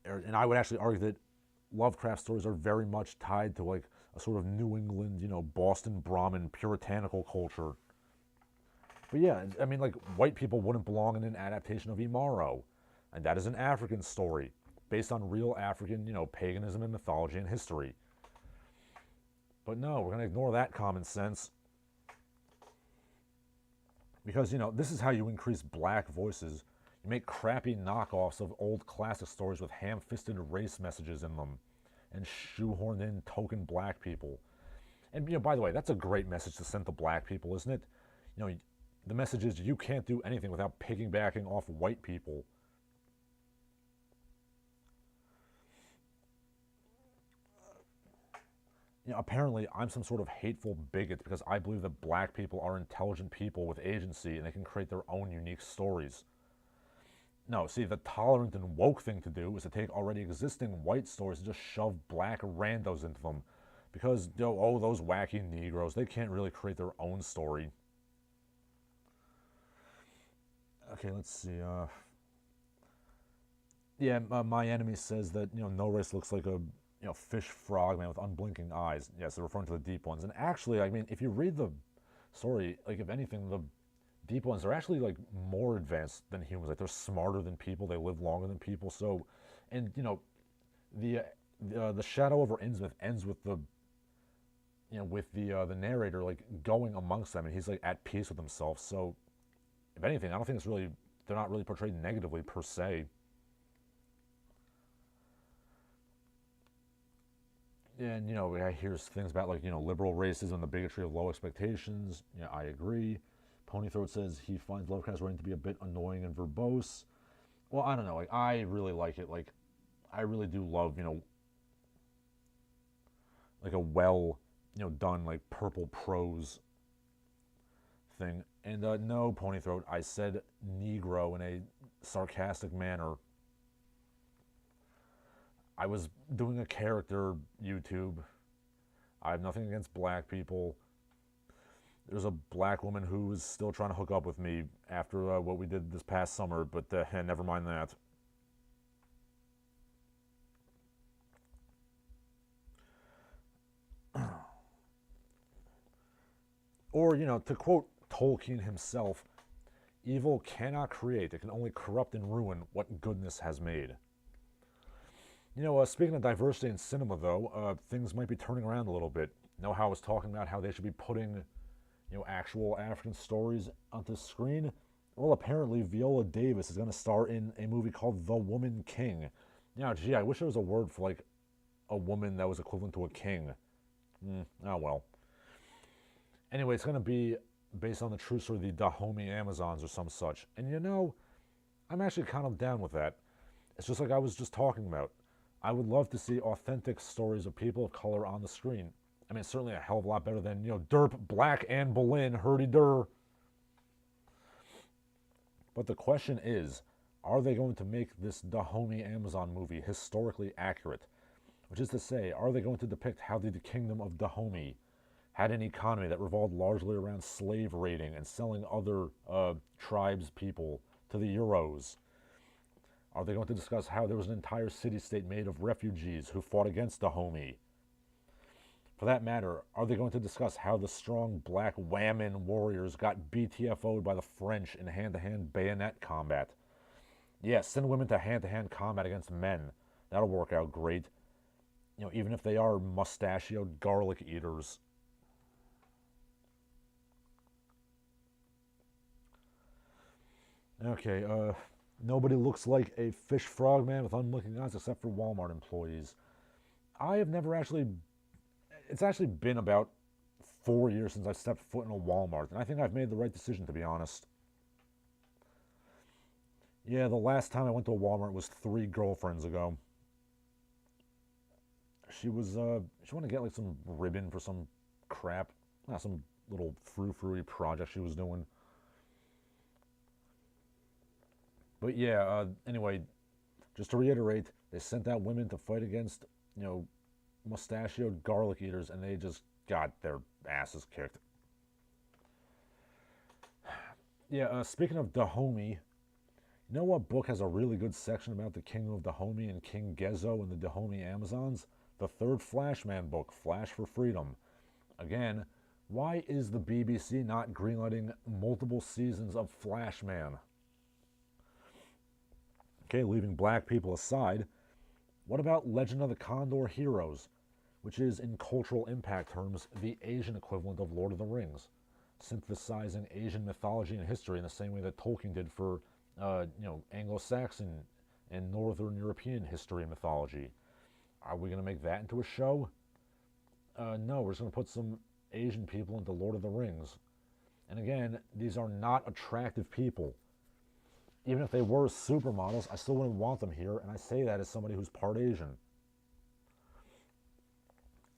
And I would actually argue that Lovecraft stories are very much tied to like a sort of New England, Boston Brahmin puritanical culture. But yeah, I mean, like, white people wouldn't belong in an adaptation of Imaro. And that is an African story based on real African, paganism and mythology and history. But no, we're going to ignore that common sense. Because, this is how you increase black voices. You make crappy knockoffs of old classic stories with ham-fisted race messages in them and shoehorned in token black people. And, by the way, that's a great message to send to black people, isn't it? The message is you can't do anything without piggybacking off white people. Apparently I'm some sort of hateful bigot because I believe that black people are intelligent people with agency and they can create their own unique stories. No, see, the tolerant and woke thing to do is to take already existing white stories and just shove black randos into them. Because, those wacky Negroes, they can't really create their own story. Okay, let's see. Yeah, my enemy says that no race looks like a fish frog man with unblinking eyes. Yes, they're referring to the deep ones. And actually, I mean, if you read the story, like if anything, the deep ones are actually like more advanced than humans. Like they're smarter than people. They live longer than people. So, and the the Shadow over Innsmouth ends with the narrator like going amongst them, and he's like at peace with himself. So, if anything, I don't think they're not really portrayed negatively per se. And I hear things about like liberal racism, the bigotry of low expectations. Yeah, I agree. Ponythroat says he finds Lovecraft's writing to be a bit annoying and verbose. Well, I don't know. Like I really like it. Like I really do love like a well done like purple prose thing. And no, Ponythroat, I said Negro in a sarcastic manner. I was doing a character YouTube. I have nothing against black people. There's a black woman who is still trying to hook up with me after what we did this past summer, but never mind that. Or, to quote Tolkien himself, evil cannot create, it can only corrupt and ruin what goodness has made. Speaking of diversity in cinema, though, things might be turning around a little bit. How I was talking about how they should be putting, actual African stories onto screen? Well, apparently Viola Davis is going to star in a movie called The Woman King. Gee, I wish there was a word for, like, a woman that was equivalent to a king. Oh, well. Anyway, it's going to be based on the true story of the Dahomey Amazons or some such. And I'm actually kind of down with that. It's just like I was just talking about. I would love to see authentic stories of people of color on the screen. I mean, it's certainly a hell of a lot better than, derp, black, Anne Boleyn, hurdy-dur. But the question is, are they going to make this Dahomey Amazon movie historically accurate? Which is to say, are they going to depict how the kingdom of Dahomey had an economy that revolved largely around slave raiding and selling other tribes' people to the Euros? Are they going to discuss how there was an entire city-state made of refugees who fought against Dahomey? For that matter, are they going to discuss how the strong black Whammon warriors got BTFO'd by the French in hand-to-hand bayonet combat? Yeah, send women to hand-to-hand combat against men. That'll work out great. Even if they are mustachioed garlic eaters. Okay, nobody looks like a fish frog man with unblinking eyes except for Walmart employees. I have never actually... It's actually been about 4 years since I stepped foot in a Walmart, and I think I've made the right decision, to be honest. Yeah, the last time I went to a Walmart was 3 girlfriends ago. She wanted to get like some ribbon for some crap, some little frou-frou project she was doing. But yeah, anyway, just to reiterate, they sent out women to fight against, mustachioed garlic eaters, and they just got their asses kicked. Yeah, speaking of Dahomey, you know what book has a really good section about the Kingdom of Dahomey and King Gezo and the Dahomey Amazons? The third Flashman book, Flash for Freedom. Again, why is the BBC not greenlighting multiple seasons of Flashman? Okay, leaving black people aside, what about Legend of the Condor Heroes, which is, in cultural impact terms, the Asian equivalent of Lord of the Rings, synthesizing Asian mythology and history in the same way that Tolkien did for, Anglo-Saxon and Northern European history and mythology? Are we going to make that into a show? No, we're just going to put some Asian people into Lord of the Rings. And again, these are not attractive people. Even if they were supermodels, I still wouldn't want them here, and I say that as somebody who's part Asian.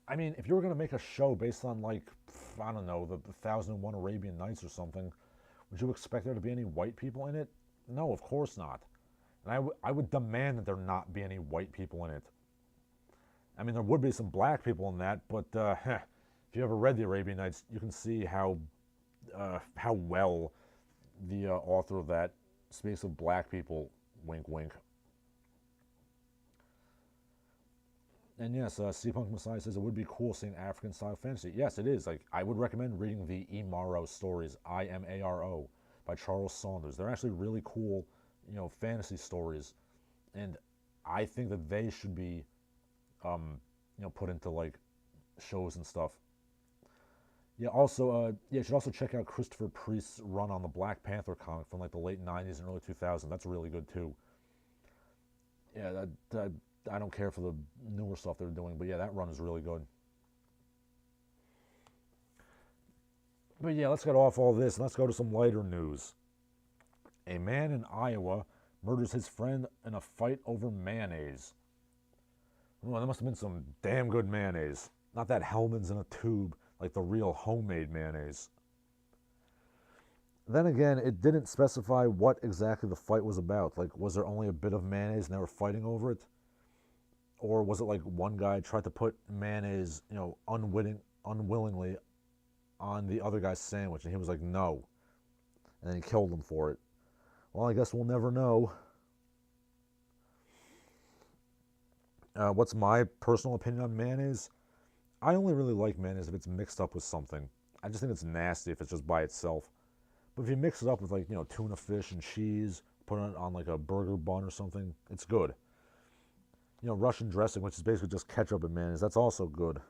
I mean, if you were going to make a show based on, like, I don't know, the 1001 Arabian Nights or something, would you expect there to be any white people in it? No, of course not. And I would demand that there not be any white people in it. I mean, there would be some black people in that, but if you ever read the Arabian Nights, you can see how well the author of that speaks of black people, wink wink. And yes, C-Punk Messiah says it would be cool seeing African-style fantasy. Yes, it is. Like, I would recommend reading the Imaro stories, I-M-A-R-O, by Charles Saunders. They're actually really cool, fantasy stories. And I think that they should be, put into, like, shows and stuff. Yeah, also, you should also check out Christopher Priest's run on the Black Panther comic from, like, the late 90s and early 2000s. That's really good, too. Yeah, I don't care for the newer stuff they're doing, but yeah, that run is really good. But yeah, let's get off all this and let's go to some lighter news. A man in Iowa murders his friend in a fight over mayonnaise. Well, there must have been some damn good mayonnaise. Not that Hellman's in a tube, like the real homemade mayonnaise. Then again, it didn't specify what exactly the fight was about. Like, was there only a bit of mayonnaise and they were fighting over it? Or was it like one guy tried to put mayonnaise, unwillingly on the other guy's sandwich, and he was like, no. And then he killed him for it. Well, I guess we'll never know. What's my personal opinion on mayonnaise? I only really like mayonnaise if it's mixed up with something. I just think it's nasty if it's just by itself. But if you mix it up with, like, tuna fish and cheese, put it on like a burger bun or something, it's good. Russian dressing, which is basically just ketchup and mayonnaise, that's also good.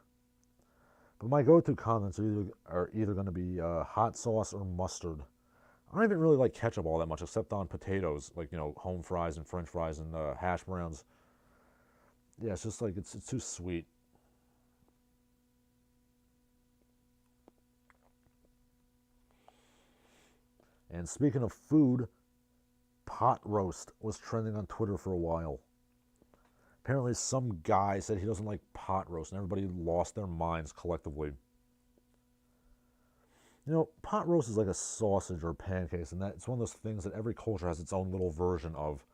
But my go-to condiments are either going to be hot sauce or mustard. I don't even really like ketchup all that much, except on potatoes, like, home fries and french fries and hash browns. Yeah, it's just like, it's too sweet. And speaking of food, pot roast was trending on Twitter for a while. Apparently some guy said he doesn't like pot roast, and everybody lost their minds collectively. Pot roast is like a sausage or pancakes, and it's one of those things that every culture has its own little version of.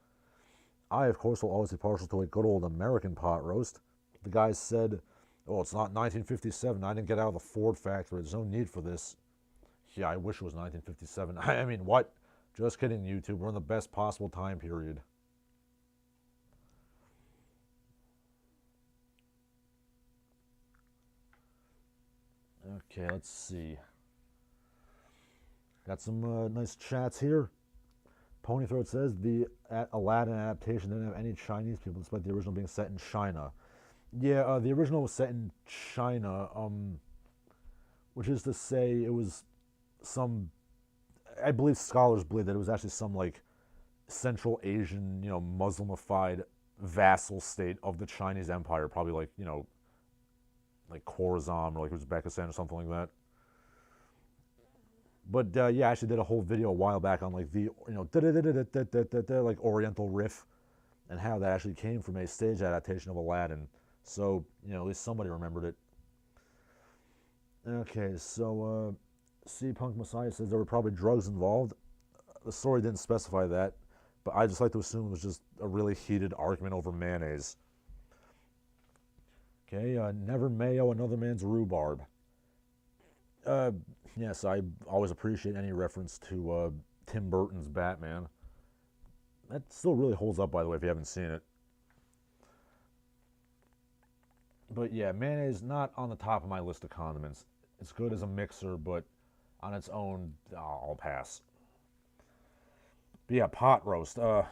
I, of course, will always be partial to a good old American pot roast. The guy said, oh, it's not 1957. I didn't get out of the Ford factory. There's no need for this. Yeah, I wish it was 1957. I mean, what? Just kidding, YouTube. We're in the best possible time period. Okay, let's see. Got some nice chats here. Ponythroat says the Aladdin adaptation didn't have any Chinese people, despite the original being set in China. Yeah, the original was set in China, which is to say it was some, I believe scholars believe that it was actually some, like, Central Asian, Muslimified vassal state of the Chinese Empire, probably like, like Khorasan or like Uzbekistan or something like that. But yeah, I actually did a whole video a while back on, like, the like Oriental riff, and how that actually came from a stage adaptation of Aladdin. So at least somebody remembered it. Okay, so C-Punk Messiah says there were probably drugs involved. The story didn't specify that, but I just like to assume it was just a really heated argument over mayonnaise. Okay, never mayo another man's rhubarb. Yes, I always appreciate any reference to Tim Burton's Batman. That still really holds up, by the way, if you haven't seen it. But yeah, mayonnaise not on the top of my list of condiments. It's good as a mixer, but on its own, I'll pass. But yeah, pot roast. Yeah,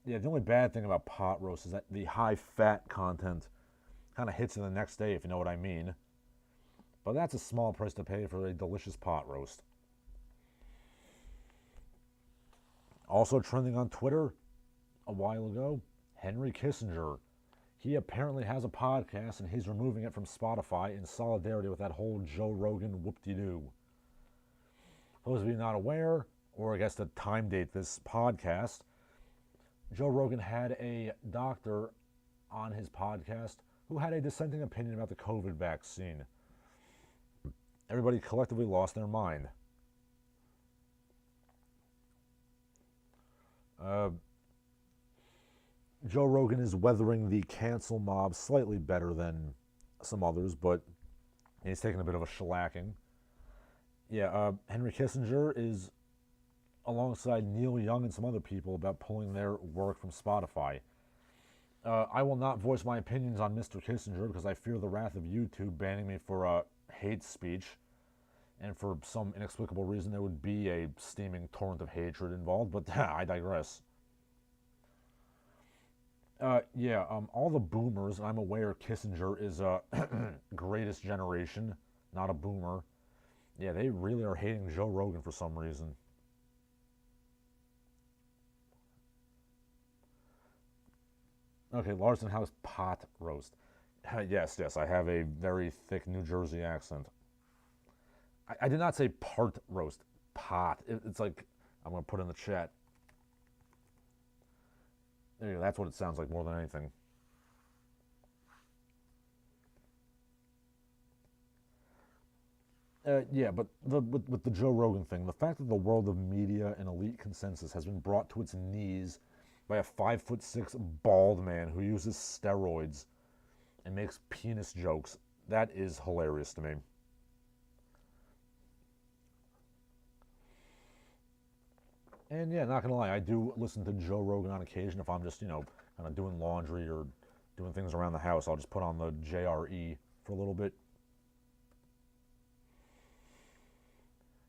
the only bad thing about pot roast is that the high fat content kind of hits you the next day, if you know what I mean. But that's a small price to pay for a delicious pot roast. Also trending on Twitter a while ago, Henry Kissinger. He apparently has a podcast, and he's removing it from Spotify in solidarity with that whole Joe Rogan whoop-de-doo. For those of you not aware, or I guess to time date this podcast, Joe Rogan had a doctor on his podcast who had a dissenting opinion about the COVID vaccine. Everybody collectively lost their mind. Joe Rogan is weathering the cancel mob slightly better than some others, but he's taking a bit of a shellacking. Yeah, Henry Kissinger is alongside Neil Young and some other people about pulling their work from Spotify. I will not voice my opinions on Mr. Kissinger because I fear the wrath of YouTube banning me for hate speech, and for some inexplicable reason there would be a steaming torrent of hatred involved, but I digress. All the boomers, I'm aware Kissinger is a greatest generation, not a boomer. Yeah, they really are hating Joe Rogan for some reason. Okay, Larsen House pot roast. Yes, I have a very thick New Jersey accent. I did not say part roast, pot. It's like, I'm going to put in the chat. There you go, that's what it sounds like more than anything. But with the Joe Rogan thing, the fact that the world of media and elite consensus has been brought to its knees by a 5'6" bald man who uses steroids and makes penis jokes, that is hilarious to me. And yeah, not gonna lie, I do listen to Joe Rogan on occasion if I'm just, kind of doing laundry or doing things around the house. I'll just put on the JRE for a little bit.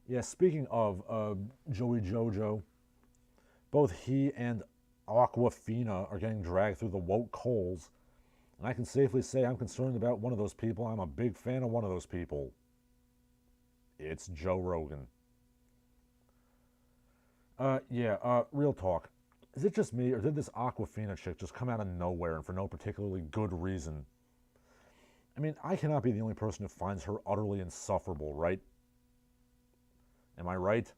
Yeah, speaking of Joey Jojo, both he and Aquafina are getting dragged through the woke coals, and I can safely say I'm concerned about one of those people. I'm a big fan of one of those people. It's Joe Rogan. Real talk. Is it just me, or did this Aquafina chick just come out of nowhere and for no particularly good reason? I mean, I cannot be the only person who finds her utterly insufferable, right? Am I right?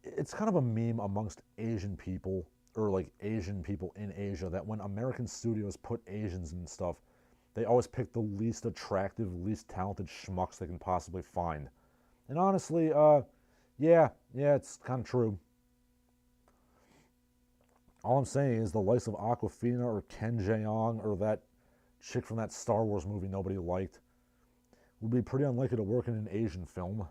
It's kind of a meme amongst Asian people, or like Asian people in Asia, that when American studios put Asians and stuff, they always pick the least attractive, least talented schmucks they can possibly find. And honestly, it's kind of true. All I'm saying is the likes of Aquafina or Ken Jeong or that chick from that Star Wars movie nobody liked would be pretty unlikely to work in an Asian film.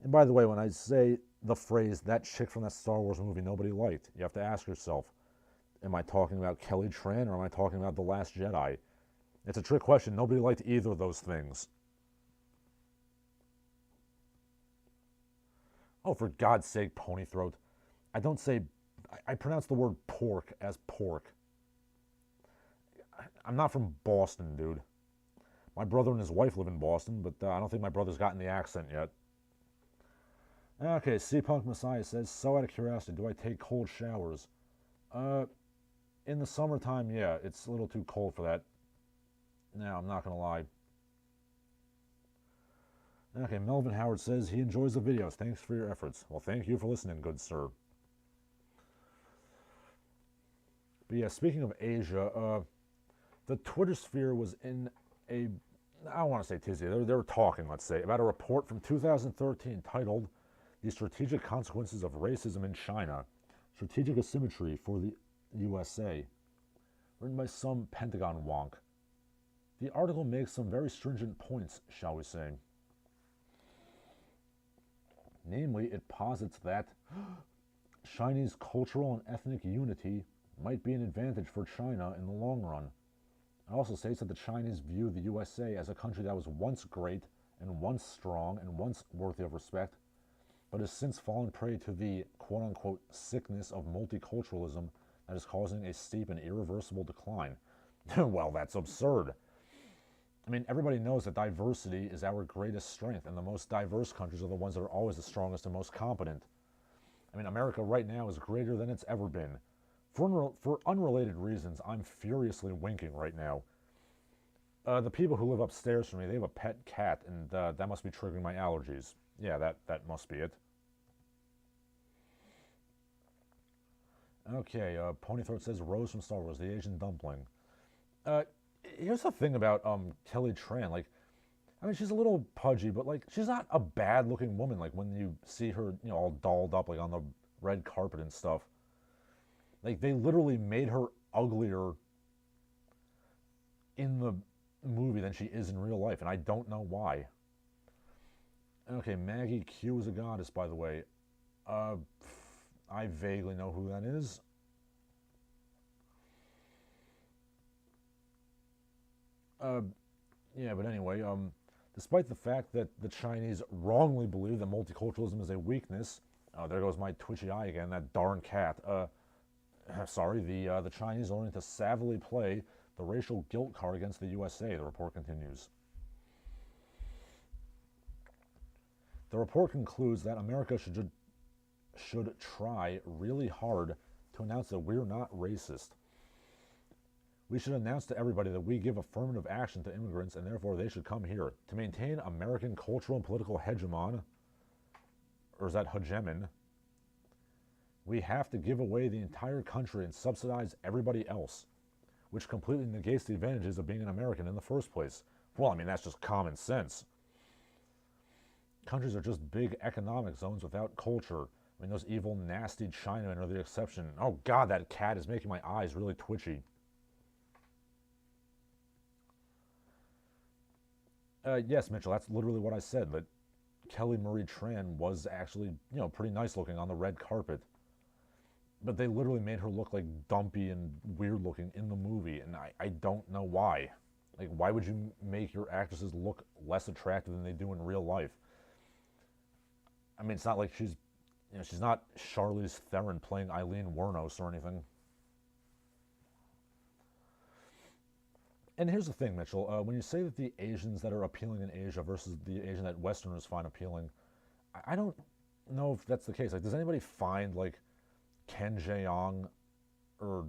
And by the way, when I say the phrase, that chick from that Star Wars movie nobody liked, you have to ask yourself, am I talking about Kelly Tran or am I talking about The Last Jedi? It's a trick question. Nobody liked either of those things. Oh, for God's sake, pony throat. I pronounce the word pork as pork. I'm not from Boston, dude. My brother and his wife live in Boston, but I don't think my brother's gotten the accent yet. Okay, C-Punk Messiah says, so out of curiosity, do I take cold showers? In the summertime, yeah, it's a little too cold for that. No, I'm not going to lie. Okay, Melvin Howard says he enjoys the videos. Thanks for your efforts. Well, thank you for listening, good sir. But yeah, speaking of Asia, the Twitter sphere was in a, I don't want to say tizzy, they were talking, let's say, about a report from 2013 titled The Strategic Consequences of Racism in China, Strategic Asymmetry for the USA, written by some Pentagon wonk. The article makes some very stringent points, shall we say. Namely, it posits that Chinese cultural and ethnic unity might be an advantage for China in the long run. It also states that the Chinese view the USA as a country that was once great and once strong and once worthy of respect, but has since fallen prey to the quote-unquote sickness of multiculturalism that is causing a steep and irreversible decline. Well, that's absurd. I mean, everybody knows that diversity is our greatest strength, and the most diverse countries are the ones that are always the strongest and most competent. I mean, America right now is greater than it's ever been. For unrelated reasons, I'm furiously winking right now. The people who live upstairs from me, they have a pet cat, and that must be triggering my allergies. Yeah, that must be it. Okay, Ponythroat says Rose from Star Wars, the Asian dumpling. Here's the thing about Kelly Tran. Like, I mean, she's a little pudgy, but like, she's not a bad-looking woman. Like when you see her, all dolled up, like on the red carpet and stuff. Like they literally made her uglier in the movie than she is in real life, and I don't know why. Okay, Maggie Q is a goddess, by the way. Uh, I vaguely know who that is. Uh, yeah, but anyway, despite the fact that the Chinese wrongly believe that multiculturalism is a weakness, there goes my twitchy eye again, that darn cat. Sorry, the Chinese are learning to savvily play the racial guilt card against the USA, the report continues. The report concludes that America should try really hard to announce that we're not racist. We should announce to everybody that we give affirmative action to immigrants and therefore they should come here. To maintain American cultural and political hegemon, or is that hegemon, we have to give away the entire country and subsidize everybody else, which completely negates the advantages of being an American in the first place. Well, I mean, that's just common sense. Countries are just big economic zones without culture. I mean, those evil, nasty Chinamen are the exception. Oh God, that cat is making my eyes really twitchy. Yes, Mitchell, that's literally what I said, that Kelly Marie Tran was actually, pretty nice looking on the red carpet. But they literally made her look like dumpy and weird looking in the movie, and I don't know why. Like, why would you make your actresses look less attractive than they do in real life? I mean, it's not like she's not Charlize Theron playing Eileen Wuornos or anything. And here's the thing, Mitchell. When you say that the Asians that are appealing in Asia versus the Asian that Westerners find appealing, I don't know if that's the case. Like, does anybody find, like, Ken Jeong or,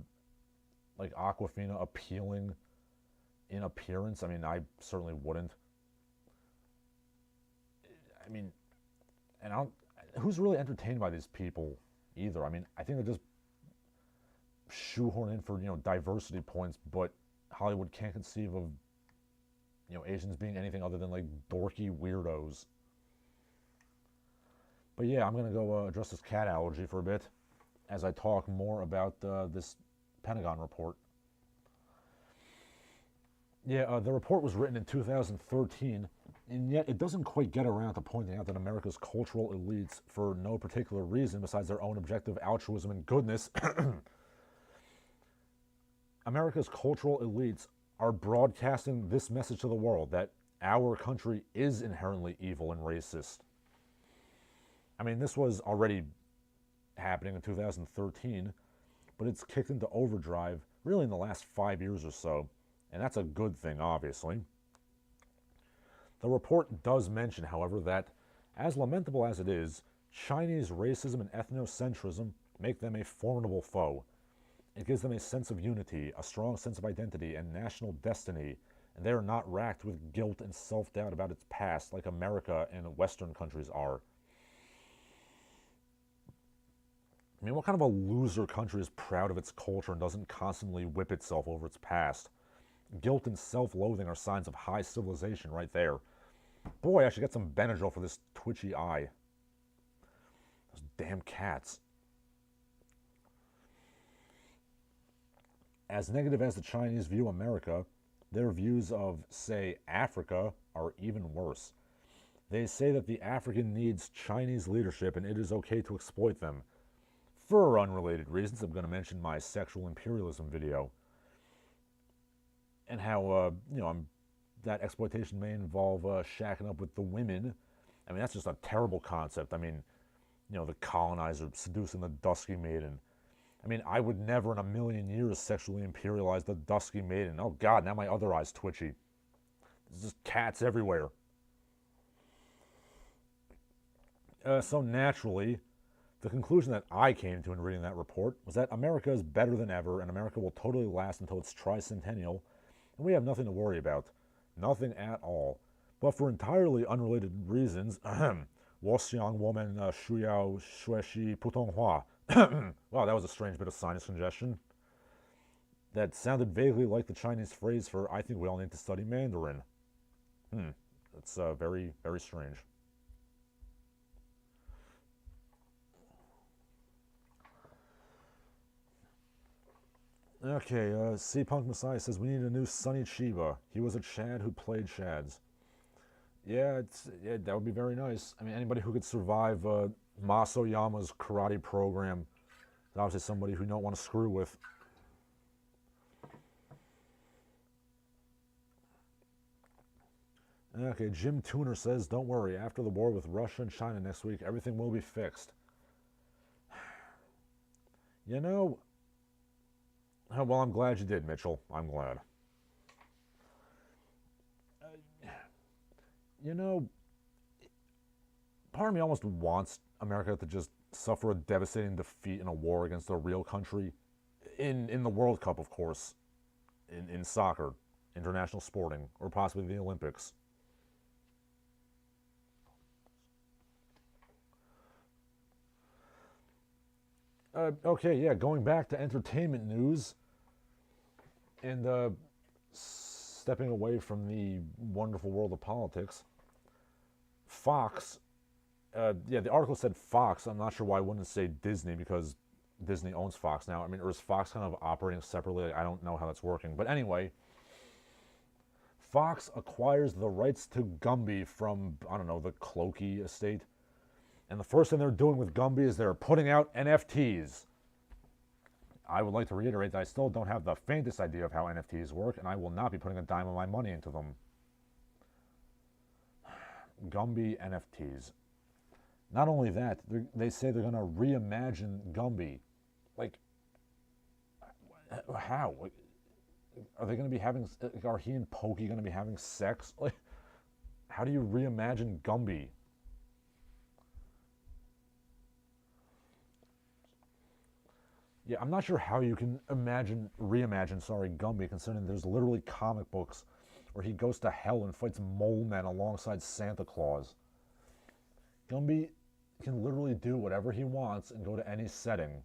like, Aquafina appealing in appearance? I mean, I certainly wouldn't. I mean, and I don't... Who's really entertained by these people either? I mean, I think they're just shoehorned in for, diversity points, but Hollywood can't conceive of, Asians being anything other than, like, dorky weirdos. But yeah, I'm going to go address this cat allergy for a bit as I talk more about this Pentagon report. Yeah, the report was written in 2013, and yet it doesn't quite get around to pointing out that America's cultural elites, for no particular reason besides their own objective altruism and goodness, America's cultural elites are broadcasting this message to the world, that our country is inherently evil and racist. I mean, this was already happening in 2013, but it's kicked into overdrive really in the last 5 years or so, and that's a good thing, obviously. The report does mention, however, that, as lamentable as it is, Chinese racism and ethnocentrism make them a formidable foe. It gives them a sense of unity, a strong sense of identity, and national destiny, and they are not racked with guilt and self-doubt about its past like America and Western countries are. I mean, what kind of a loser country is proud of its culture and doesn't constantly whip itself over its past? Guilt and self-loathing are signs of high civilization right there. Boy, I should get some Benadryl for this twitchy eye. Those damn cats. As negative as the Chinese view America, their views of, say, Africa are even worse. They say that the African needs Chinese leadership and it is okay to exploit them. For unrelated reasons, I'm going to mention my sexual imperialism video. And how, that exploitation may involve shacking up with the women. I mean, that's just a terrible concept. I mean, the colonizer seducing the dusky maiden. I mean, I would never in a million years sexually imperialize the dusky maiden. Oh God, now my other eye's twitchy. There's just cats everywhere. So naturally, the conclusion that I came to in reading that report was that America is better than ever and America will totally last until its tricentennial, and we have nothing to worry about. Nothing at all. But for entirely unrelated reasons, 我想我们需要学习普通话. Wow, that was a strange bit of sinus congestion. That sounded vaguely like the Chinese phrase for, I think we all need to study Mandarin. That's very, very strange. Okay, C Punk Messiah says we need a new Sonny Chiba. He was a Chad who played Chads. Yeah, that would be very nice. I mean, anybody who could survive Maso Yama's karate program is obviously somebody who you don't want to screw with. Okay, Jim Tuner says, don't worry, after the war with Russia and China next week, everything will be fixed. You know, well, I'm glad you did, Mitchell. I'm glad. You know, part of me almost wants America to just suffer a devastating defeat in a war against a real country. In the World Cup, of course, in soccer, international sporting, or possibly the Olympics. Okay, yeah, going back to entertainment news and stepping away from the wonderful world of politics, Fox, the article said Fox. I'm not sure why I wouldn't say Disney because Disney owns Fox now. I mean, or is Fox kind of operating separately? I don't know how that's working. But anyway, Fox acquires the rights to Gumby from, I don't know, the Clokey estate. And the first thing they're doing with Gumby is they're putting out NFTs. I would like to reiterate that I still don't have the faintest idea of how NFTs work, and I will not be putting a dime of my money into them. Gumby NFTs. Not only that, they say they're going to reimagine Gumby. Like, how? Are they going to be having, are he and Pokey going to be having sex? Like, how do you reimagine Gumby? Yeah, I'm not sure how you can reimagine, Gumby, considering there's literally comic books where he goes to hell and fights mole men alongside Santa Claus. Gumby can literally do whatever he wants and go to any setting.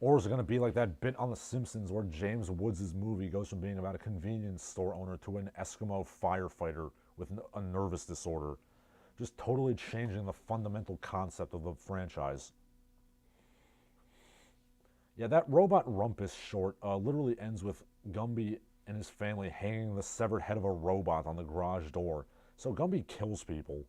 Or is it going to be like that bit on The Simpsons where James Woods' movie goes from being about a convenience store owner to an Eskimo firefighter with a nervous disorder? Just totally changing the fundamental concept of the franchise. Yeah, that Robot Rumpus short literally ends with Gumby and his family hanging the severed head of a robot on the garage door. So Gumby kills people.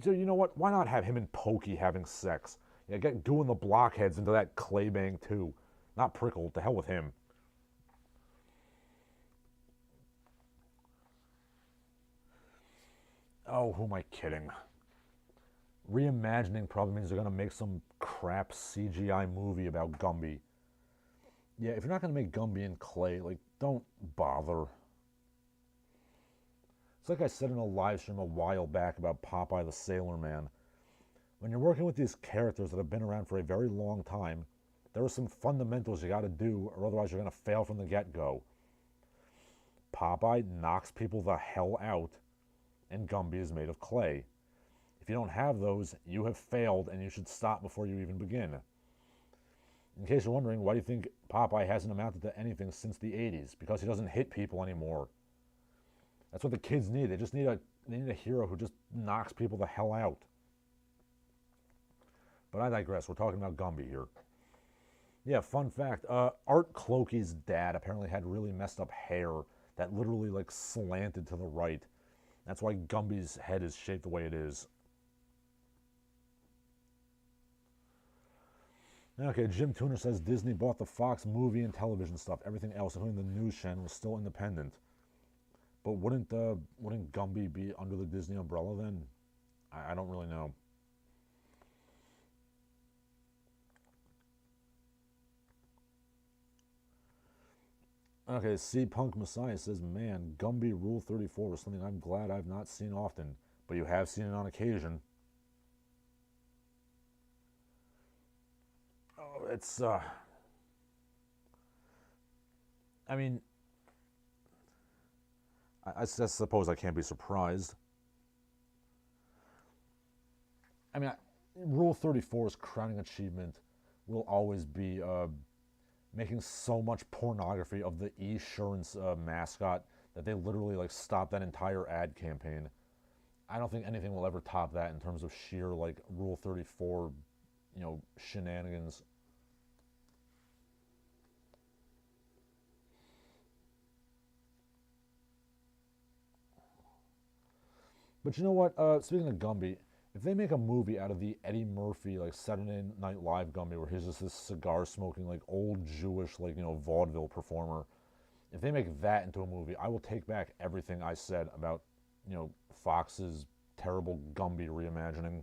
So you know what? Why not have him and Pokey having sex? Yeah, get doing the blockheads into that claybang too. Not Prickle. To hell with him. Oh, who am I kidding? Reimagining probably means they're going to make some crap CGI movie about Gumby. Yeah, if you're not going to make Gumby in clay, like, don't bother. It's like I said in a live stream a while back about Popeye the Sailor Man. When you're working with these characters that have been around for a very long time, there are some fundamentals you got to do, or otherwise you're going to fail from the get-go. Popeye knocks people the hell out, and Gumby is made of clay. If you don't have those, you have failed, and you should stop before you even begin. In case you're wondering, why do you think Popeye hasn't amounted to anything since the 80s? Because he doesn't hit people anymore. That's what the kids need. They just need a hero who just knocks people the hell out. But I digress. We're talking about Gumby here. Yeah, fun fact. Art Clokey's dad apparently had really messed up hair that literally like slanted to the right. That's why Gumby's head is shaped the way it is. Okay, Jim Tuner says Disney bought the Fox movie and television stuff. Everything else, including the news channel, is still independent. But wouldn't Gumby be under the Disney umbrella then? I don't really know. Okay, C Punk Messiah says, man, Gumby Rule 34 was something I'm glad I've not seen often, but you have seen it on occasion. Oh, it's, I mean, I suppose I can't be surprised. I mean, Rule 34's crowning achievement will always be making so much pornography of the Esurance mascot that they literally like stopped that entire ad campaign. I don't think anything will ever top that in terms of sheer like Rule 34, shenanigans. But you know what? Speaking of Gumby, if they make a movie out of the Eddie Murphy like Saturday Night Live Gumby, where he's just this cigar smoking like old Jewish like vaudeville performer, if they make that into a movie, I will take back everything I said about Fox's terrible Gumby reimagining.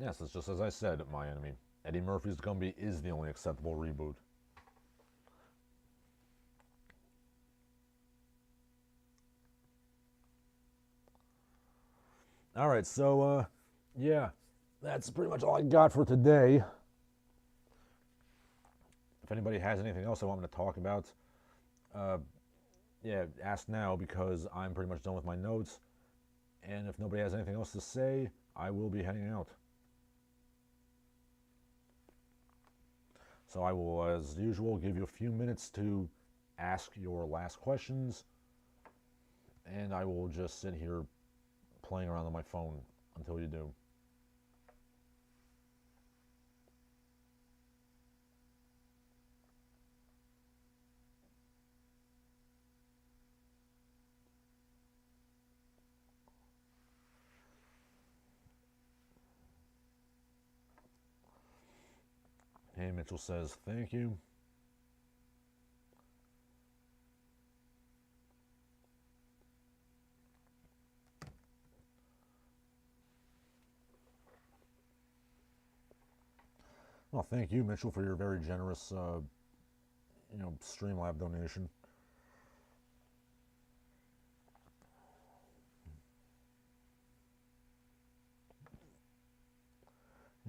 Yes, it's just as I said, my enemy. Eddie Murphy's Gumby is the only acceptable reboot. All right, so, yeah, that's pretty much all I got for today. If anybody has anything else they want me to talk about, yeah, ask now because I'm pretty much done with my notes. And if nobody has anything else to say, I will be heading out. So I will, as usual, give you a few minutes to ask your last questions. And I will just sit here playing around on my phone until you do. Hey, Mitchell says, thank you. Well, thank you, Mitchell, for your very generous, Streamlab donation.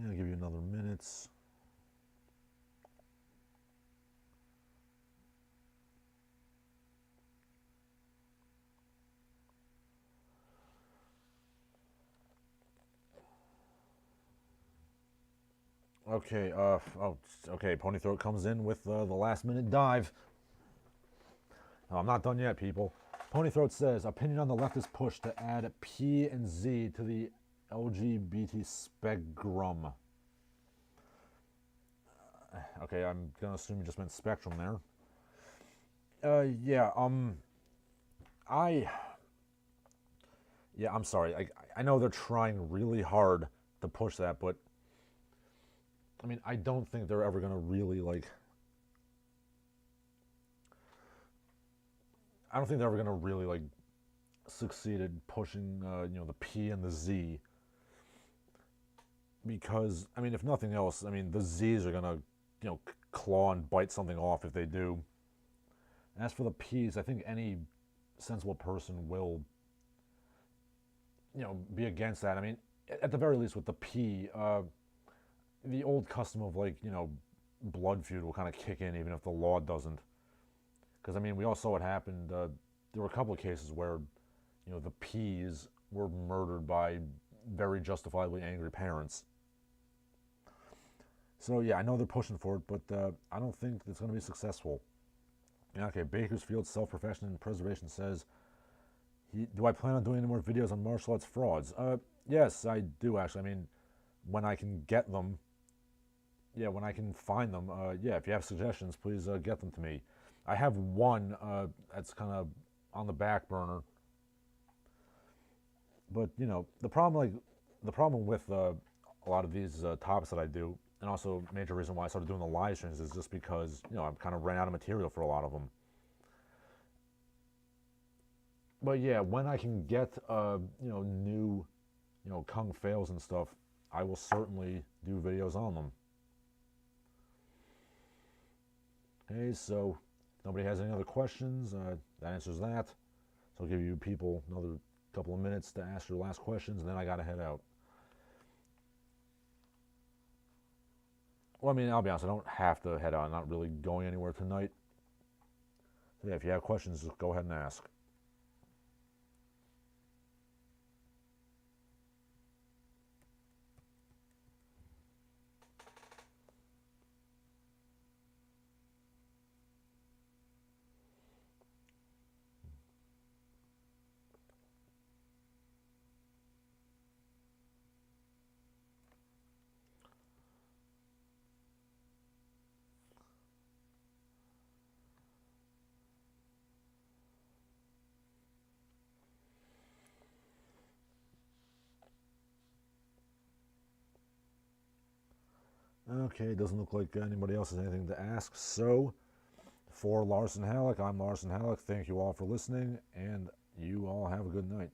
Yeah, I'll give you another minute. Okay, okay, Ponythroat comes in with the last minute dive. No, I'm not done yet, people. Ponythroat says, opinion on the leftist push to add P and Z to the LGBT spectrum. Okay, I'm gonna assume you just meant spectrum there. Yeah, I'm sorry. I know they're trying really hard to push that, but I mean, I don't think they're ever gonna really I don't think they're ever gonna really succeed at pushing the P and the Z, because I mean, if nothing else, I mean the Z's are gonna claw and bite something off if they do. As for the P's, I think any sensible person will be against that. I mean, at the very least with the P, the old custom of blood feud will kind of kick in even if the law doesn't. Because I mean, we all saw what happened. There were a couple of cases where the P's were murdered by very justifiably angry parents. So yeah, I know they're pushing for it, but I don't think it's going to be successful. Yeah, okay, Bakersfield Self-Profession and Preservation says, do I plan on doing any more videos on martial arts frauds? Yes, I do actually. I mean, when I can get them, yeah, when I can find them, yeah, if you have suggestions, please get them to me. I have one that's kind of on the back burner. But, the problem with a lot of these topics that I do, and also a major reason why I started doing the live streams, is just because, I've kind of ran out of material for a lot of them. But yeah, when I can get, new, Kung fails and stuff, I will certainly do videos on them. Okay, so if nobody has any other questions, that answers that. So I'll give you people another couple of minutes to ask your last questions, and then I gotta head out. Well, I mean, I'll be honest, I don't have to head out. I'm not really going anywhere tonight. So yeah, if you have questions, just go ahead and ask. Okay, it doesn't look like anybody else has anything to ask. So, for Larsen Halleck, I'm Larsen Halleck. Thank you all for listening, and you all have a good night.